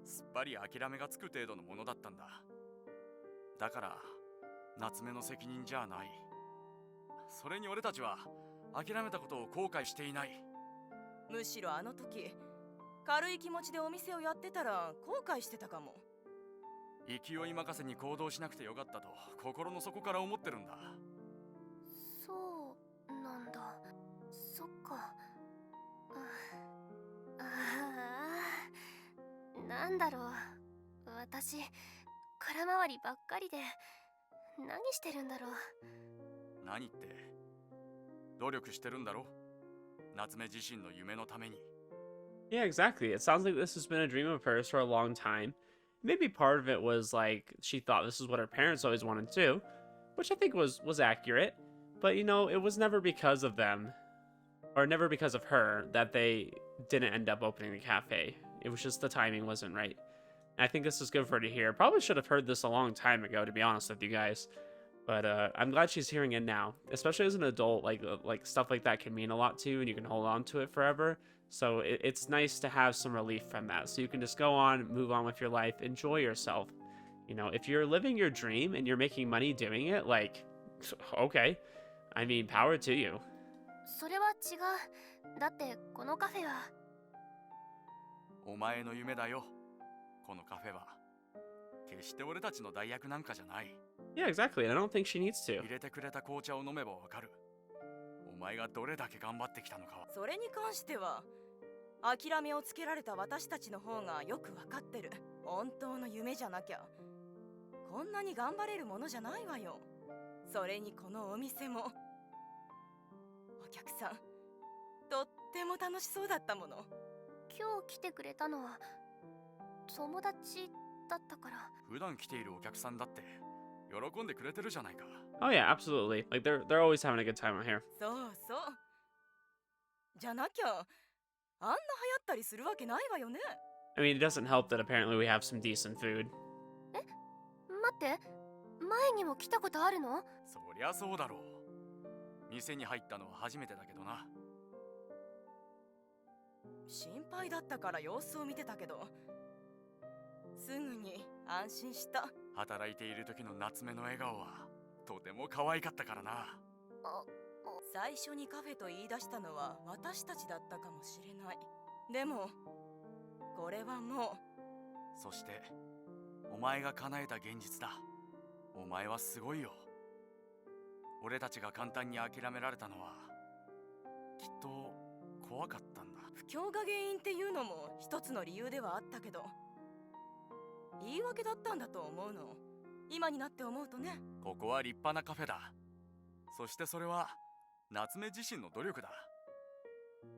すっぱり諦めがつく程度のものだったんだ。だから夏目の責任じゃない。それに俺たちは諦めたことを後悔していない。むしろあの時軽い気持ちでお店をやってたら後悔してたかも。勢い任せに行動しなくてよかったと心の底から思ってるんだ。そうなんだ。そっか。なんだろう。私、空回りばっかりで何してるんだろう。何って努力してるんだろ、夏目自身の夢のために。 Yeah, exactly. It sounds like this has been a dream of hers for a long time. Maybe part of it was like she thought this is what her parents always wanted too, which I think was accurate. But you know, it was never because of them, or never because of her, that they didn't end up opening the cafe. It was just the timing wasn't right. And I think this is good for her to hear. Probably should have heard this a long time ago, to be honest with you guys. But I'm glad she's hearing it now, especially as an adult. Like stuff like that can mean a lot to you, and you can hold on to it forever. So it's nice to have some relief from that. So you can just go on, move on with your life, enjoy yourself. You know, if you're living your dream and you're making money doing it, like, okay. I mean, power to you. それは違う。だってこのカフェは。お前の夢だよ、このカフェは。決して俺たちの代役なんかじゃない。 Yeah, exactly. And I don't think she needs to. 入れてくれた紅茶を飲めばわかる。お前がどれだけ頑張ってきたのかは。それに関しては諦めをつけられた私たちの方がよくわかってる。本当の夢じゃなきゃこんなに頑張れるものじゃないわよ。それにこのお店もお客さんとっても楽しそうだったもの。今日来てくれたのは友達だったから。普段来ているお客さんだって喜んでくれてるじゃないか。 Oh yeah, absolutely. Like they're always having a good time out here. そうそうじゃなきゃあんな流行ったりするわけないわよね。 I mean, it doesn't help that apparently we have some decent food. 待って前にも来たことあるの？そりゃそうだろう。店に入ったのは初めてだけどな。心配だったから様子を見てたけどすぐに安心した。働いている時の夏目の笑顔はとても可愛かったからな。最初にカフェと言い出したのは私たちだったかもしれない。でもこれはもう。そしてお前が叶えた現実だ。お前はすごいよ。俺たちが簡単に諦められたのはきっと怖かったんだ。不況が原因っていうのも一つの理由ではあったけど言い訳だったんだと思うの。今になって思うとね。ここは立派なカフェだ。そしてそれは夏目自身の努力だ。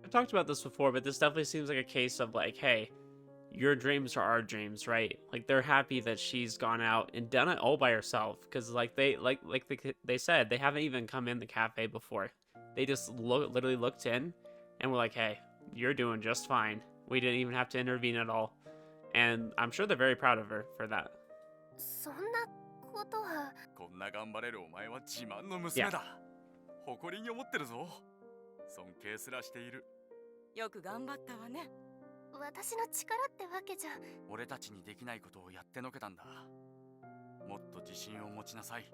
I've talked about this before, but this definitely seems like a case of like, hey, your dreams are our dreams, right? Like they're happy that she's gone out and done it all by herself, because like they said they haven't even come in the cafe before. They just literally looked in and were like, hey, you're doing just fine. We didn't even have to intervene at all. And I'm sure they're very proud of her for that. そんなことは。こんな頑張れるお前は自慢の娘だ。誇りに思ってるぞ。尊敬すらしている。よく頑張ったわね。私の力ってわけじゃ。俺たちにできないことをやってのけたんだ。もっと自信を持ちなさい。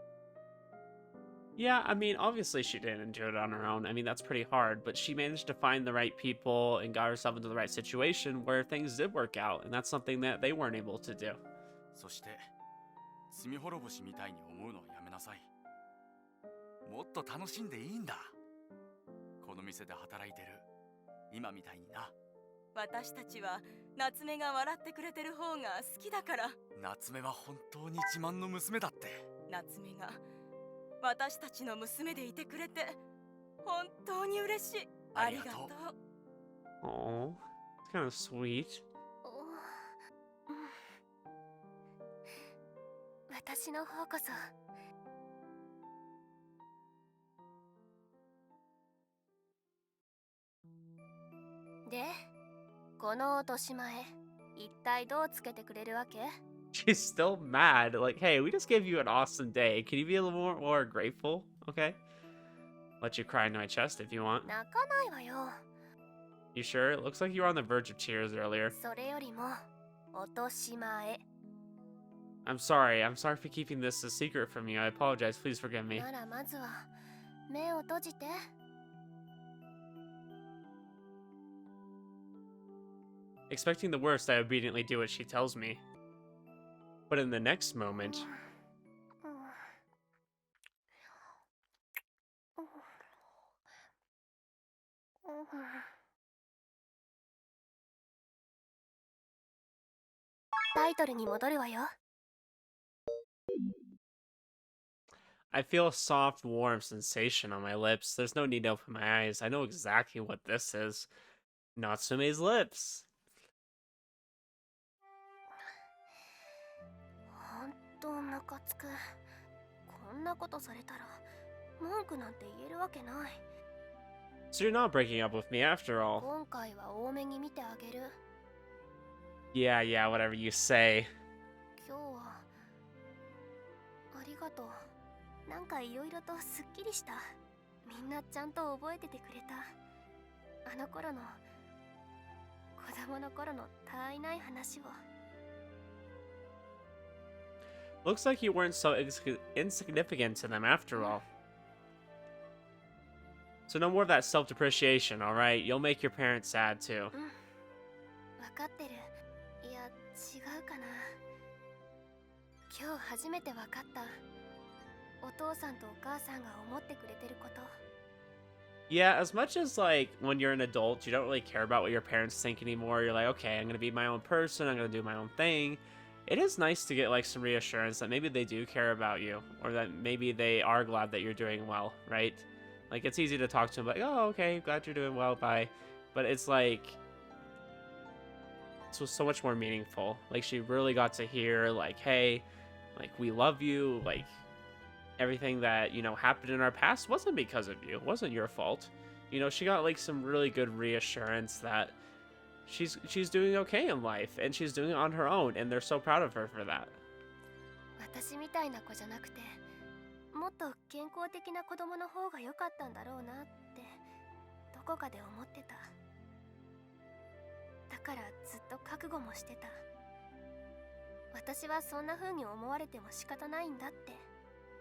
Yeah, I mean, obviously she didn't do it on her own. I mean, that's pretty hard, but she managed to find the right people and got herself into the right situation where things did work out, and that's something that they weren't able to do. そして罪滅ぼしみたいに思うのはやめなさい。もっと楽しんでいいんだ。この店で働いてる今みたいにな。私たちは夏目が笑ってくれてる方が好きだから。夏目は本当に自慢の娘だって。夏目が私たちの娘でいてくれて本当に嬉しい。ありがとう。Oh, it's kind of sweet. 私の方こそ。で、この落とし前、一体どうつけてくれるわけ？ She's still mad. Like, hey, we just gave you an awesome day. Can you be a little more grateful? Okay. Let you cry into my chest if you want. 泣かないわよ。 You sure? It looks like you were on the verge of tears earlier. それよりも、落とし前。I'm sorry. I'm sorry for keeping this a secret from you. I apologize. Please forgive me. ならまずは、目を閉じて。Expecting the worst, I obediently do what she tells me. But in the next moment, タイトルに戻るわよ。 I feel a soft, warm sensation on my lips. There's no need to open my eyes. I know exactly what this is. Natsume's lips. ほんとムカつく。こんなことされたら文句なんて言えるわけない。 So you're not breaking up with me after all. 今回は多めに見てあげる。 Yeah, yeah, whatever you say. 今日はありがとう。なんかいろいろとすっきりした。みんなちゃんと覚えててくれた。あの頃の子供の頃のたわいない話を。 Looks like you weren't so insignificant to them after all. So no more of that self-depreciation, alright? You'll make your parents sad too. うん、わかってる。いや、違うかな。今日初めてわかった。お父さんとお母さんが思ってくれてること。 Yeah, as much as, like, when you're an adult, you don't really care about what your parents think anymore. You're like, okay, I'm gonna be my own person, I'm gonna do my own thing. It is nice to get, like, some reassurance that maybe they do care about you, or that maybe they are glad that you're doing well, right? Like, it's easy to talk to them, like, oh, okay, glad you're doing well, bye. But it's like, this was so much more meaningful. Like, she really got to hear, like, hey, like, we love you, like, everything that, you know, happened in our past wasn't because of you. It wasn't your fault. You know, she got, like, some really good reassurance that she's doing okay in life, and she's doing it on her own, and they're so proud of her for that. 私みたいな子じゃなくて、もっと健康的な子供の方が良かったんだろうなってどこかで思ってた。だからずっと覚悟もしてた。私はそんな風に思われても仕方ないんだって。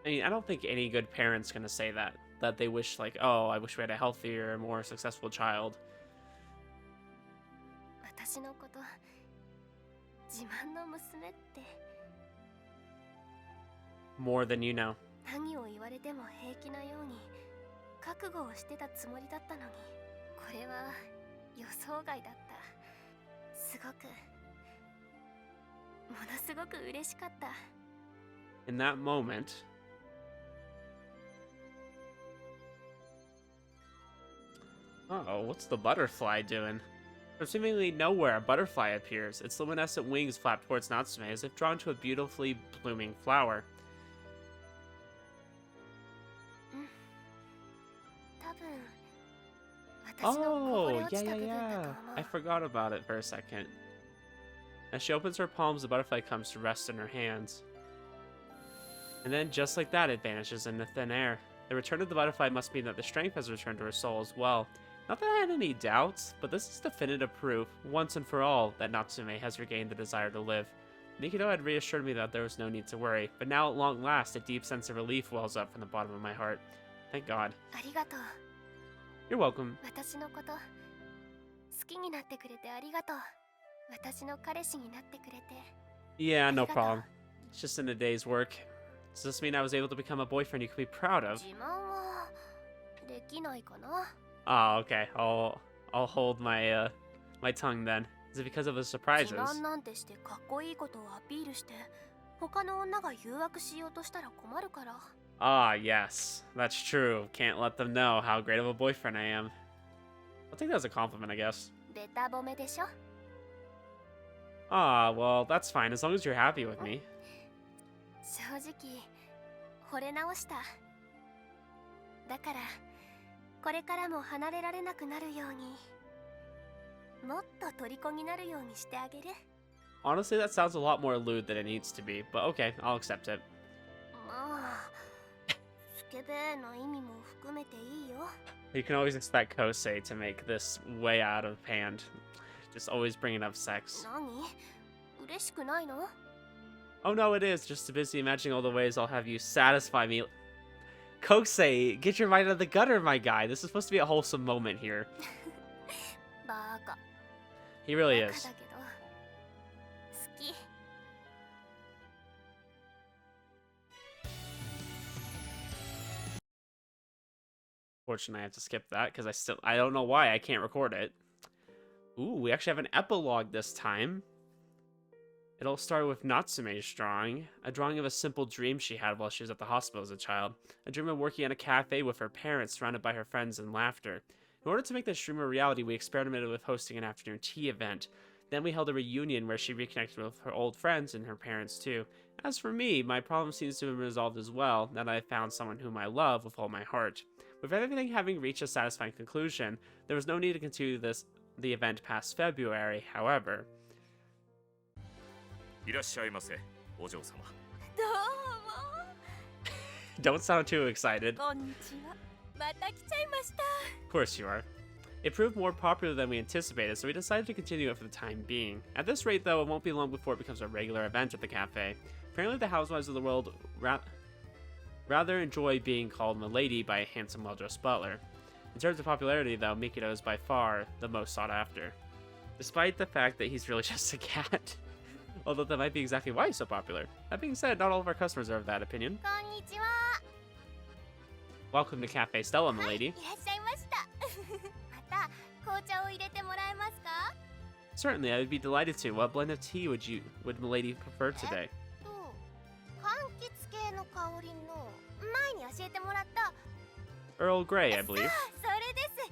I mean, I don't think any good parent's gonna say that they wish, like, oh, I wish we had a healthier, more successful child. 私のこと自慢の娘って。 More than you know. 何を言われても平気なように覚悟をしてたつもりだったのに、これは予想外だった。すごくものすごく嬉しかった。 In that moment, uh-oh, what's the butterfly doing? From seemingly nowhere, a butterfly appears. Its luminescent wings flap towards Natsume as if drawn to a beautifully blooming flower. 多分私のこぼ Oh, れ落 yeah, ちた yeah, 部分だと yeah. 思う。 I forgot about it for a second. As she opens her palms, the butterfly comes to rest in her hands. And then, just like that, it vanishes into thin air. The return of the butterfly must mean that the strength has returned to her soul as well. Not that I had any doubts, but this is definitive proof, once and for all, that Natsume has regained the desire to live. Mikito had reassured me that there was no need to worry, but now at long last, a deep sense of relief wells up from the bottom of my heart. Thank God. ありがとう。 You're welcome. 私のこと好きになってくれてありがとう。私の彼氏になってくれて。 Yeah, no problem. It's just in a day's work. Does this mean I was able to become a boyfriend you could be proud of? 自慢はできないかな。 Oh, okay. I'll hold my my tongue then. Is it because of the 自 surprises? 慢なんてしてかっこいいことをアピールして他の女が誘惑しようとしたら困るから。 Ah, yes. That's true. Can't let them know how great of a boyfriend I am. I'll take that as a compliment, I guess. ベタ褒めでしょ。 Ah, well, that's fine as long as you're happy with me. 正直惚れ直した。だからこれからも離れられなくなるようにもっと虜になるようにしてあげる。 Honestly, that sounds a lot more lewd than it needs to be, but okay, I'll accept it. まあスケベの意味も含めていいよ。 You can always expect Kosei to make this way out of hand. Just always bringing up sex. 何？嬉しくないの？ Oh no, it is. Just too busy imagining all the ways I'll have you satisfy me. Kosei, get your mind out of the gutter, my guy. This is supposed to be a wholesome moment here. バカ。 He really バカ is. だけど好き。Fortunately, I have to skip that because I don't know why I can't record it. Ooh, we actually have an epilogue this time. It all started with Natsume's drawing, a drawing of a simple dream she had while she was at the hospital as a child. A dream of working at a cafe with her parents, surrounded by her friends and laughter. In order to make this dream a reality, we experimented with hosting an afternoon tea event. Then we held a reunion where she reconnected with her old friends and her parents too. As for me, my problem seems to have been resolved as well, now that I found someone whom I love with all my heart. With everything having reached a satisfying conclusion, there was no need to continue the event past February, however. いらっしゃいませ、お嬢様。どう Don't sound too excited. もこんにちは。また来ちゃいました。 Of course you are. It proved more popular than we anticipated, so we decided to continue it for the time being. At this rate, though, it won't be long before it becomes a regular event at the cafe. Apparently, the housewives of the world rather enjoy being called milady by a handsome, well-dressed butler. In terms of popularity, though, Mikado is by far the most sought after. Despite the fact that he's really just a cat. Although that might be exactly why he's so popular. That being said, not all of our customers are of that opinion. こんにちは。 Welcome to Café Stella, milady. いらっしゃいました。また紅茶を入れてもらえますか？ Certainly, I would be delighted to. What blend of tea would milady prefer today? 柑橘系の香りの前に教えてもらった。 Earl Grey, I believe. それです。す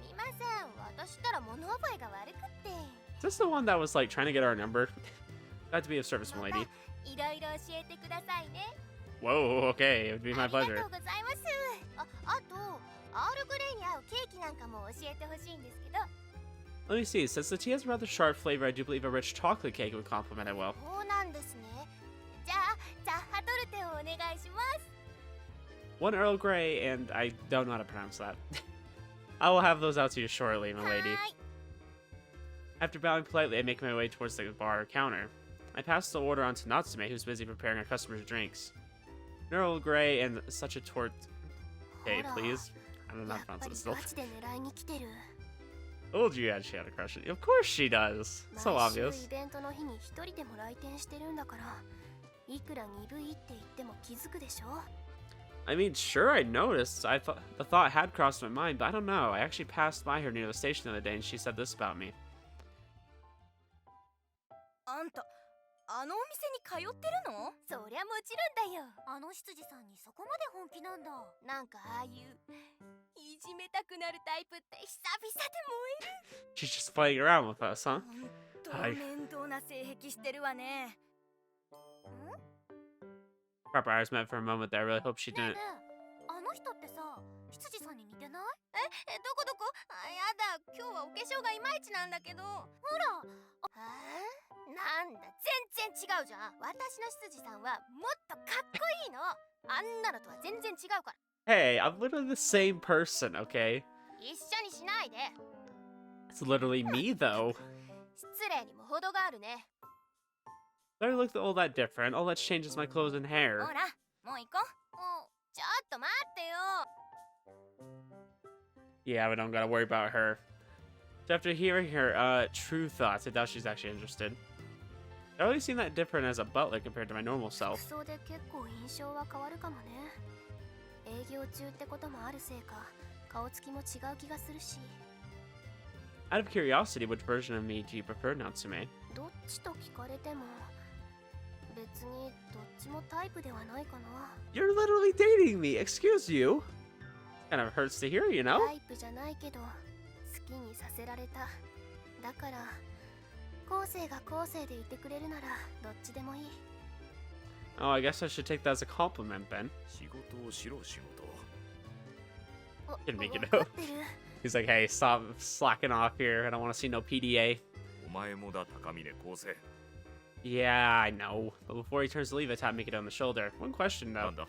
みません。私ったら物覚えが悪くって。 Is this the one that was like trying to get our number? Glad to be of service, ま milady. たいろいろ教えてくださいね。 Whoa, okay, it would be my ありが pleasure. とうございます。あとアールグレイに合うケーキなんかも教えてほしいんですけど。 Let me see, since the tea has a rather sharp flavor, I do believe a rich chocolate cake would complement it well. そうなんですね。じゃあザッハトルテをお願いします。 One Earl Grey, and I don't know how to pronounce that. I will have those out to you shortly, は milady. ーい。 After bowing politely, I make my way towards the bar counter. I pass the order on to Natsume, who's busy preparing our customers' drinks. An Earl Grey and such a tort... Okay, ほら please. I don't know や how っ to ぱ pronounce り it still. ガチで狙いに来てる。 Told you she had a crush on you. Of course she does. So 毎週 obvious. イベントの日に一人でも来店してるんだから、いくら鈍いって言っても気づくでしょ。 I mean, sure, I noticed. I thought the thought had crossed my mind, but I don't know. I actually passed by her near the station the other day, and she said this about me. あんたあのお店に通ってるの？そりゃもちろんだよ。あの執事さんにそこまで本気なんだ。なんかああいういじめたくなるタイプって久々で燃える。 She's just playing around with us, huh? ほんとはい面倒な性癖してるわね。 Proper eyes met for a moment there. I really hope she ねえ didn't. ねえ、あの人ってさ、執事さんに似てない？どこどこ？やだ、今日はお化粧がいまいちなんだけど。ほら。なんだ、全然違うじゃん。私の執事さんはもっとかっこいいの。あんなのとは全然違うから。 Hey, I'm literally the same person, okay? 一緒にしないで。 It's literally me, though. 失礼にも程があるね。 Do I look all that different? All that's changed is my clothes and ほ hair. ら、もう行こう。ちょっと待ってよ。 Yeah, we don't gotta worry about her. So after hearing her true thoughts, I doubt she's actually interested. I always seem that different as a butler compared to my normal 服 self. 装で結構印象は変わるかもね。営業中ってこともあるせいか、顔つきも違う気がするし。 Out of curiosity, which version of me do you prefer, Natsume? どっちと聞かれても、別にどっちもタイプではないかな。 You're literally dating me, excuse you? Kind of hurts to hear, you know? タイプじゃないけど、好きにさせられた。だから、後世が後世でいてくれるなら、どっちでもいい。 Oh, I guess I should take that as a compliment, then. 仕事をしろ仕事。Can make it わか out. ってる。 He's like, hey, stop slacking off here. I don't want to see no PDA. お前もだ高峰昴生。 Yeah, I know. But before he turns to leave, I tap Mikado on the shoulder. One question, な though. んだ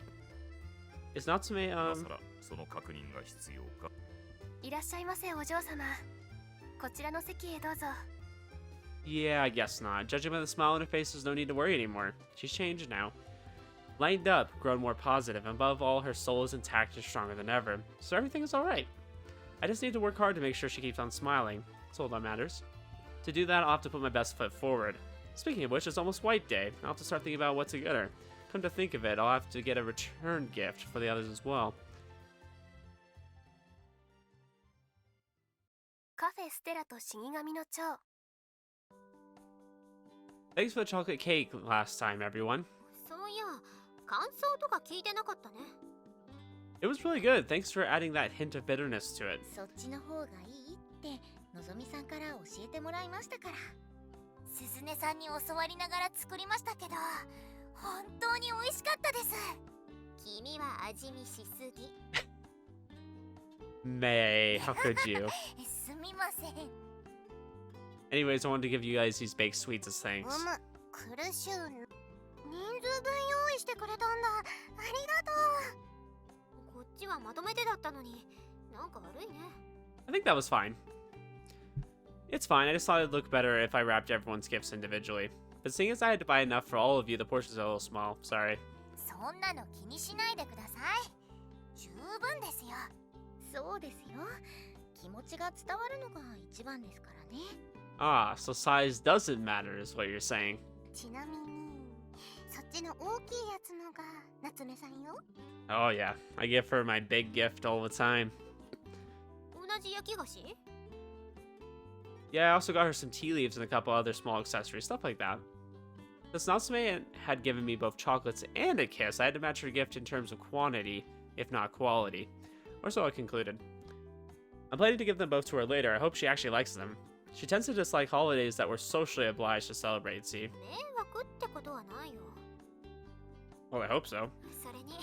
Is Natsume, 今さらその確認が必要か。いらっしゃいませ、お嬢様。こちらの席へどうぞ。 Yeah, I guess not. Judging by the smile on her face, there's no need to worry anymore. She's changed now. Lightened up, grown more positive, and above all, her soul is intact and stronger than ever. So everything is alright. I just need to work hard to make sure she keeps on smiling. That's all that matters. To do that, I'll have to put my best foot forward. Speaking of which, it's almost White Day. I'll have to start thinking about what to get her. Come to think of it, I'll have to get a return gift for the others as well. テラと死神の蝶。 Thanks for the chocolate cake last time, everyone. そういや感想とか聞いてなかったね。 It was really good. Thanks for adding that hint of bitterness to it. そっちの方がいいってのぞみさんから教えてもらいましたから。すずねさんに教わりながら作りましたけど本当に美味しかったです。君は味見しすぎ。 May, how could you? すみません。 Anyways, I wanted to give you guys these baked sweets as thanks. 苦しゅう人数分用意してくれたんだ。ありがとう。こっちはまとめてだったのになんか悪いね。 I think that was fine. It's fine. I just thought it'd look better if I wrapped everyone's gifts individually. But seeing as I had to buy enough for all of you, the portions are a little small. Sorry. そんなの気にしないでください。十分ですよ。そうですよ。気持ちが伝わるのが一番ですからね。 Ah, so size doesn't matter is what you're saying. ちなみにそっちの大きいやつのが夏目さんよ。 Oh yeah, I give her my big gift all the time. 同じ焼き菓子？ Yeah, I also got her some tea leaves and a couple other small accessories, stuff like that. Since Natsume had given me both chocolates and a kiss, I had to match her gift in terms of quantity, if not quality. Or so I concluded. I'm planning to give them both to her later. I hope she actually likes them. She tends to dislike holidays that we're socially obliged to celebrate, see? 迷惑ってことはないよ。 Well, I hope so. それに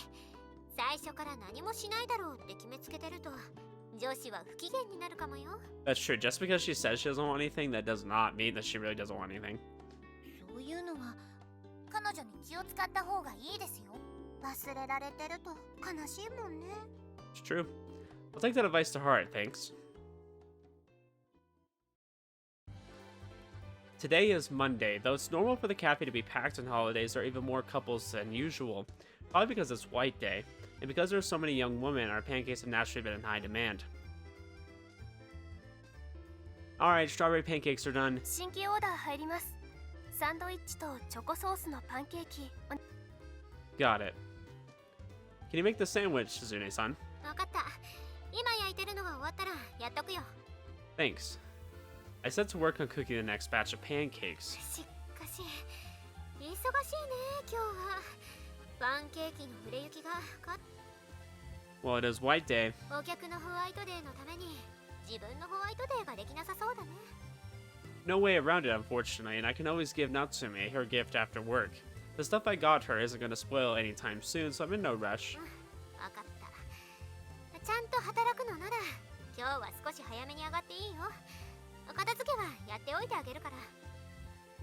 最初から何もしないだろうって決めつけてると女子は不機嫌になるかもよ。 That's true. Just because she says she doesn't want anything, that does not mean that she really doesn't want anything. そういうのは彼女に気を使った方がいいですよ。忘れられてると悲しいもんね。 It's true. I'll take that advice to heart, thanks. Today is Monday, though it's normal for the cafe to be packed on holidays. There are even more couples than usual, probably because it's White Day, and because there are so many young women, our pancakes have naturally been in high demand. Alright, strawberry pancakes are done. 新規オーダー入ります。サンドイッチとチョコソースのパンケーキ。 Got it. Can you make the sandwich, Suzune-san? わかった。今焼いてるのが終わったらやっとくよ。 Thanks. I set to work on cooking the next batch of pancakes. しかし忙しいね今日は。パンケーキの売れ行きがWell, it is White Day. お客のホワイトデーのために自分のホワイトデーができなさそうだね。 No way around it, unfortunately, and I can always give Natsume her gift after work. The stuff I got her isn't going to spoil anytime soon, so I'm in no rush. わかった。ちゃんと働くのなら今日は少し早めに上がっていいよ。片付けはやっておいてあげるから。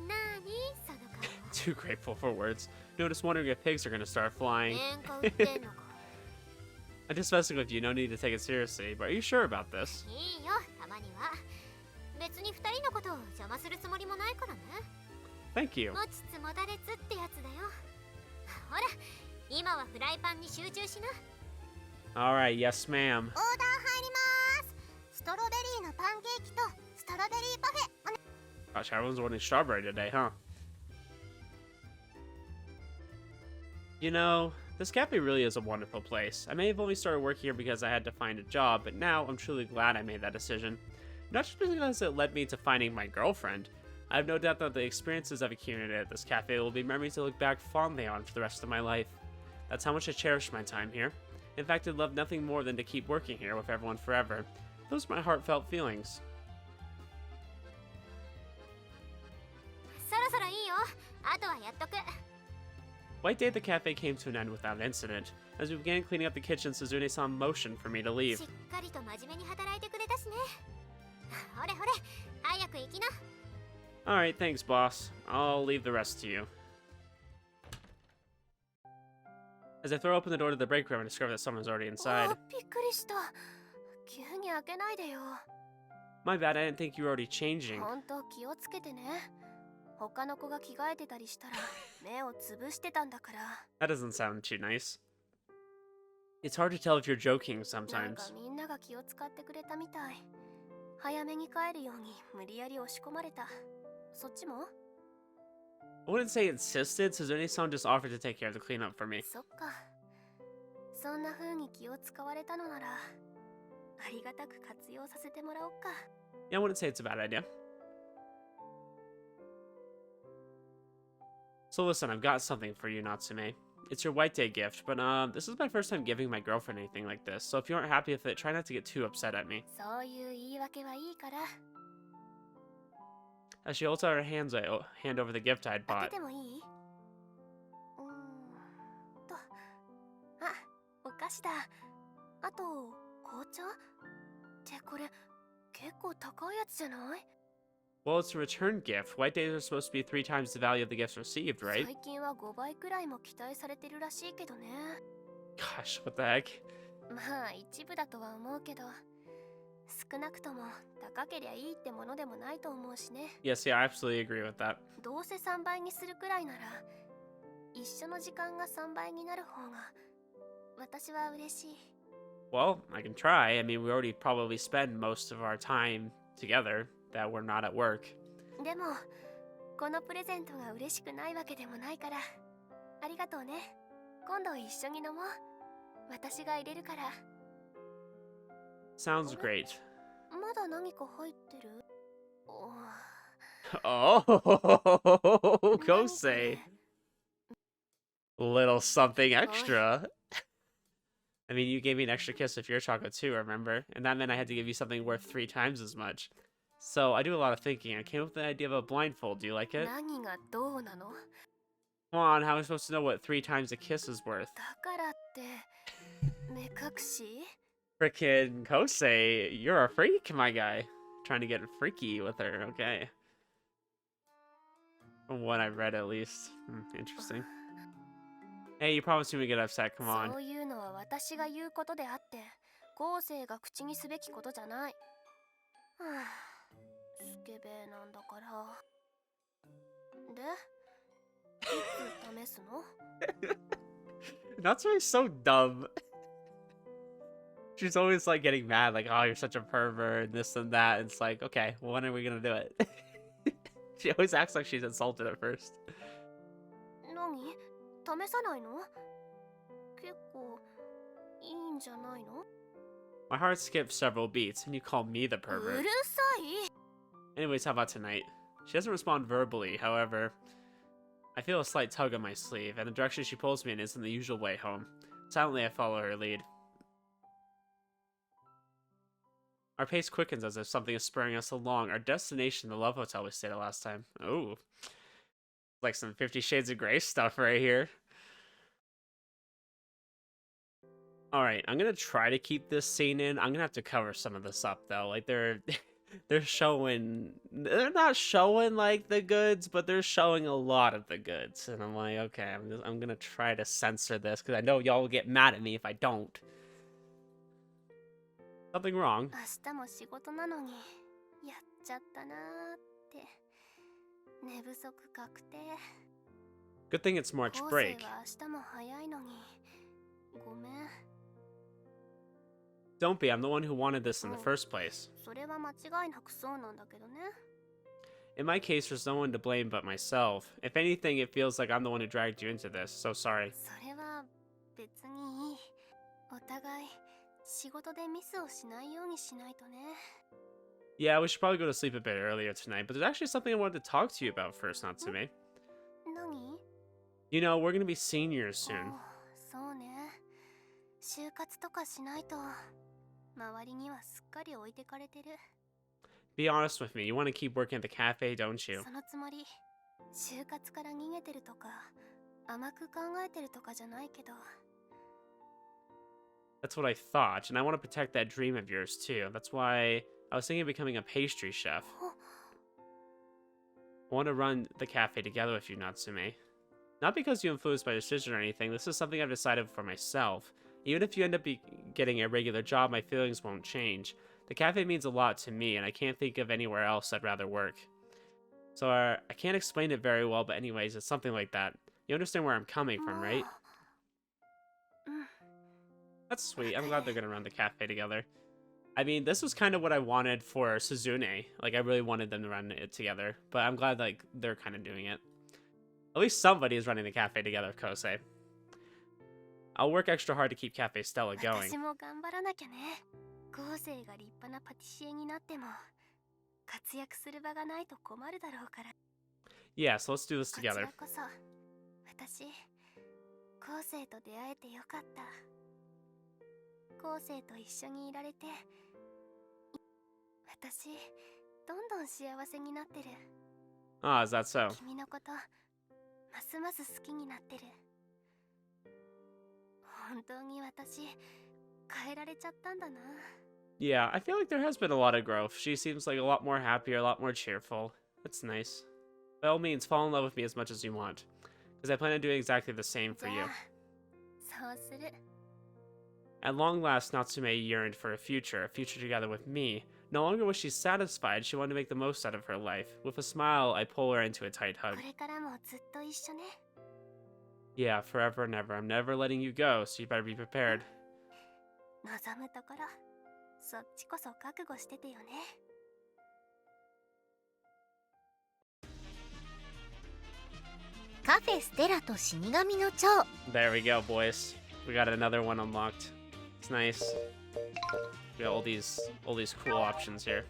なーにその顔。 Too grateful for words. No, just wondering if pigs are going to start flying. 喧嘩売ってんのか。 I'm just messing with you, no need to take it seriously, but are you sure about this? いいよ、たまには。別に二人のことを邪魔するつもりもないからね。 Thank you. 持ちつ持たれつってやつだよ。ほら、今はフライパンに集中しな。 Alright, yes, ma'am. オーダー入ります。ストロベリーのパンケーキとストロベリーパフェ。 Gosh, everyone's wanting strawberry today, huh? You know, this cafe really is a wonderful place. I may have only started work here because I had to find a job, but now I'm truly glad I made that decision. Not just because it led me to finding my girlfriend. I have no doubt that the experiences I've accumulated at this cafe will be memories to look back fondly on for the rest of my life. That's how much I cherish my time here. In fact, I'd love nothing more than to keep working here with everyone forever. Those are my heartfelt feelings. そろそろいいよ。あとはやっとく。 White Day at the cafe came to an end without incident. As we began cleaning up the kitchen, Suzune-san motioned for me to leave. しっかりと真面目に働いてくれたしね。ほれほれ、早く行きな。 Alright, thanks, boss. I'll leave the rest to you. As I throw open the door to the break room, I discover that someone's already あ inside. ー、びっくりした。急に開けないでよ。 My bad, I didn't think you were already changing. ほんと気をつけてね。他の子が着替えてたりしたら目をつぶしてたんだから。 That doesn't sound too nice. It's hard to tell if you're joking なんか sometimes. みんなが気を使ってくれたみたい。早めに帰るように無理やり押し込まれた。そっちも？ I wouldn't say insisted, Suzune-san just offered to take care of the cleanup for me. そっか。そんな風に気を使われたのならありがたく活用させてもらおっか。Yeah, I wouldn't say it's a bad idea. So listen, I've got something for you, Natsume. It's your White Day gift, but this is my first time giving my girlfriend anything like this, so if you aren't happy with it, try not to get too upset at me. そういう言い訳はいいから As she holds out her hand over the gift I had 開 bought. けてもいい？とあ、お菓子だ。あと紅茶ってこれ結構高いやつじゃない？ Well, it's a return gift. White days are supposed to be 3 times the value of the gifts received, right? 最近は5倍くらいも期待されてるらしいけどね。 Gosh, what the heck? まあ一部だとは思うけど、少なくとも高けりゃいいってものでもないと思うしね。 Yes, yeah, I absolutely agree with that. どうせ3倍にするくらいなら、一緒の時間が3倍になる方が私は嬉しい。 Well, I can try. I mean, we already probably spend most of our time together that we're not at work. でもこのプレゼントが嬉しくないわけでもないから、ありがとうね。今度一緒に飲もう。私が入れるから。 Sounds great. まだ何か入ってる？ Oh, go say. Little something extra. I mean, you gave me an extra kiss of your chocolate too, remember? And that meant I had to give you something worth 3 times as much. So I do a lot of thinking. I came up with the idea of a blindfold. Do you like it? 何がどうなの？ Come on, how am I supposed to know what 3 times a kiss is worth? だからって目隠し？ Frickin' Kosei, you're a freak, my guy. Trying to get freaky with her, okay. From what I've read, at least. Interesting. Hey, you promised me we get upset, come on. そういうのは私が言うことであって、後世が口にすべきことじゃない。はあ、スケベなんだから。で、いつ試すの？ Natsume's so dumb. She's always like getting mad, like, oh, you're such a pervert, this and that. And it's like, okay, well, when are we gonna do it? She always acts like she's insulted at first. 何？試さないの？結構いいんじゃないの？ My heart skipped several beats, and you call me the う pervert. るさい。 Anyways, how about tonight? She doesn't respond verbally, however. I feel a slight tug on my sleeve, and the direction she pulls me in isn't the usual way home. Silently, I follow her lead. Our pace quickens as if something is spurring us along. Our destination, the Love Hotel we stayed at last time. Ooh. Like some 50 Shades of Grey stuff right here. Alright, I'm gonna try to keep this scene in. I'm gonna have to cover some of this up, though. Like, they're showing... They're not showing, like, the goods, but they're showing a lot of the goods. And I'm like, okay, I'm gonna try to censor this, because I know y'all will get mad at me if I don't. Something wrong. 明日も仕事なのにやっちゃったなーって。寝不足確定。 Good thing it's March 後 break. 世は明日も早いのに。ごめん。 Don't be, I'm the one who wanted this in the first place. それは間違いなくそうなんだけどね。 In my case, there's no one to blame but myself. If anything, it feels like I'm the one who dragged you into this, so sorry. それは別にいい。お互い仕事でミスをしないようにしないとね。 Yeah, we should probably go to sleep a bit earlier tonight, but there's actually something I wanted to talk to you about first, Natsume. 何？ You know, we're gonna be seniors soon. そうね。就活とかしないと周りにはすっかり置いてかれてる。 Be honest with me, you want to keep working at the cafe, don't you? そのつもり。就活から逃げてるとか甘く考えてるとかじゃないけど。 That's what I thought, and I want to protect that dream of yours too. That's why I was thinking of becoming a pastry chef. I want to run the cafe together with you, Natsume. Not because you influenced my decision or anything, this is something I've decided for myself. Even if you end up getting a regular job, my feelings won't change. The cafe means a lot to me, and I can't think of anywhere else I'd rather work. So I can't explain it very well, but anyways, it's something like that. You understand where I'm coming from, right? That's sweet. I'm glad they're gonna run the cafe together. I mean, this was kind of what I wanted for Suzune. Like, I really wanted them to run it together. But I'm glad, like, they're kind of doing it. At least somebody is running the cafe together, Kosei. I'll work extra hard to keep Cafe Stella going. 私も頑張らなきゃね。後世が立派なパティシエになっても活躍する場がないと困るだろうから。 Yeah, so let's do this こちら together. こそ私後世と出会えてよかった。後世と一緒にいられて私どんどん幸せになってる。 Ah, is that so? 君のことますます好きになってる。本当に私変えられちゃったんだな。 Yeah, I feel like there has been a lot of growth. She seems like a lot more happier, a lot more cheerful. That's nice. By all means, fall in love with me as much as you want, because I plan on doing exactly the same for じ you. ゃあそうする。 At long last, Natsume yearned for a future together with me. No longer was she satisfied, she wanted to make the most out of her life. With a smile, I pull her into a tight こ hug. れからもずっと一緒ね。 Yeah, forever and ever. I'm never letting you go, so you better be prepared. 望むところそっちこそ覚悟しててよね。カフェステラと死神の蝶。 There we go, boys. We got another one unlocked. It's nice. We got all these cool options here.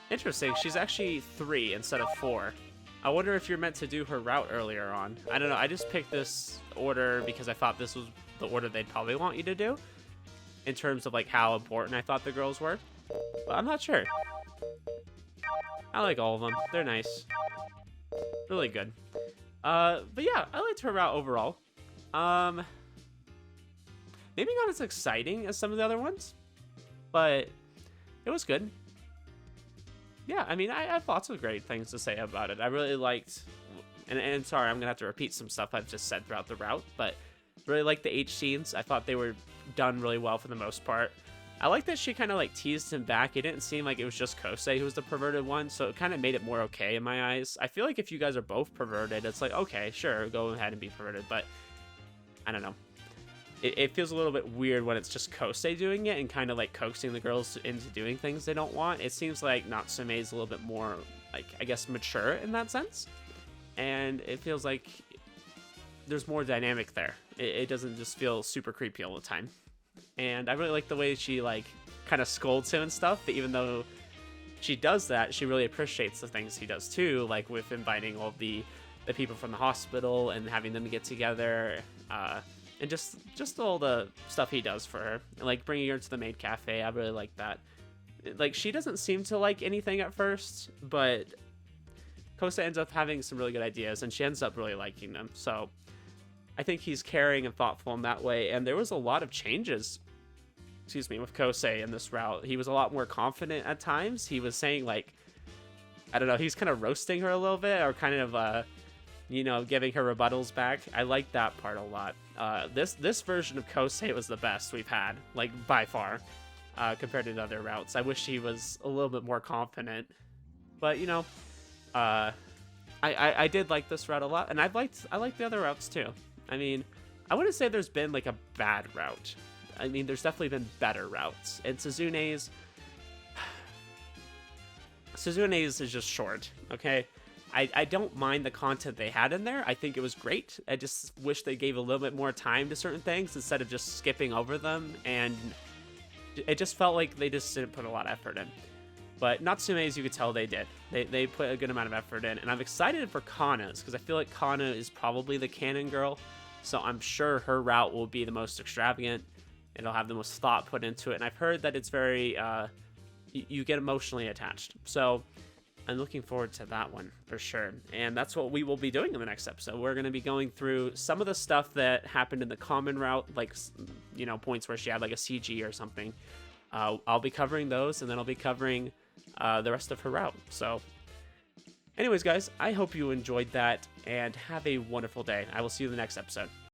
Interesting, she's actually 3 instead of 4. I wonder if you're meant to do her route earlier on. I don't know, I just picked this order because I thought this was the order they'd probably want you to do, in terms of like how important I thought the girls were. But I'm not sure. I like all of them. They're nice. Really good. But yeah, I liked her route overall. Maybe not as exciting as some of the other ones, but it was good. Yeah, I mean, I have lots of great things to say about it. I really liked, and sorry, I'm gonna have to repeat some stuff I've just said throughout the route, but really liked the H scenes. I thought they were done really well for the most part. I like that she kind of like teased him back. It didn't seem like it was just Kosei who was the perverted one, so it kind of made it more okay in my eyes. I feel like if you guys are both perverted, it's like, okay, sure, go ahead and be perverted, but I don't know. It feels a little bit weird when it's just Kosei doing it and kind of like coaxing the girls into doing things they don't want. It seems like Natsume is a little bit more, like, I guess, mature in that sense. And it feels like there's more dynamic there. It doesn't just feel super creepy all the time. And I really like the way she, like, kind of scolds him and stuff. But even though she does that, she really appreciates the things he does too, like with inviting all the people from the hospital and having them get together. And just all the stuff he does for her, like bringing her to the maid cafe. I really like that. Like, she doesn't seem to like anything at first, but Kosei ends up having some really good ideas, and she ends up really liking them. So I think he's caring and thoughtful in that way. And there was a lot of changes, excuse me, with Kosei in this route. He was a lot more confident at times. He was saying, like, I don't know, he's kind of roasting her a little bit, or kind of you know, giving her rebuttals back. I like that part a lot. This version of Kosei was the best we've had, like, by far, compared to the other routes. I wish he was a little bit more confident, but you know, I did like this route a lot, and I liked the other routes too. I mean, I wouldn't say there's been like a bad route. I mean, there's definitely been better routes, and Suzune's is just short, okay? I don't mind the content they had in there. I think it was great. I just wish they gave a little bit more time to certain things instead of just skipping over them, and it just felt like they just didn't put a lot of effort in. But Natsume, as you could tell, they did. They put a good amount of effort in, and I'm excited for Kana's, because I feel like Kana is probably the canon girl, so I'm sure her route will be the most extravagant. It'll have the most thought put into it, and I've heard that it's very, you get emotionally attached. So I'm looking forward to that one for sure. And that's what we will be doing in the next episode. We're going to be going through some of the stuff that happened in the common route, like, you know, points where she had like a CG or something. I'll be covering those, and then I'll be covering the rest of her route. So anyways, guys, I hope you enjoyed that, and have a wonderful day. I will see you in the next episode.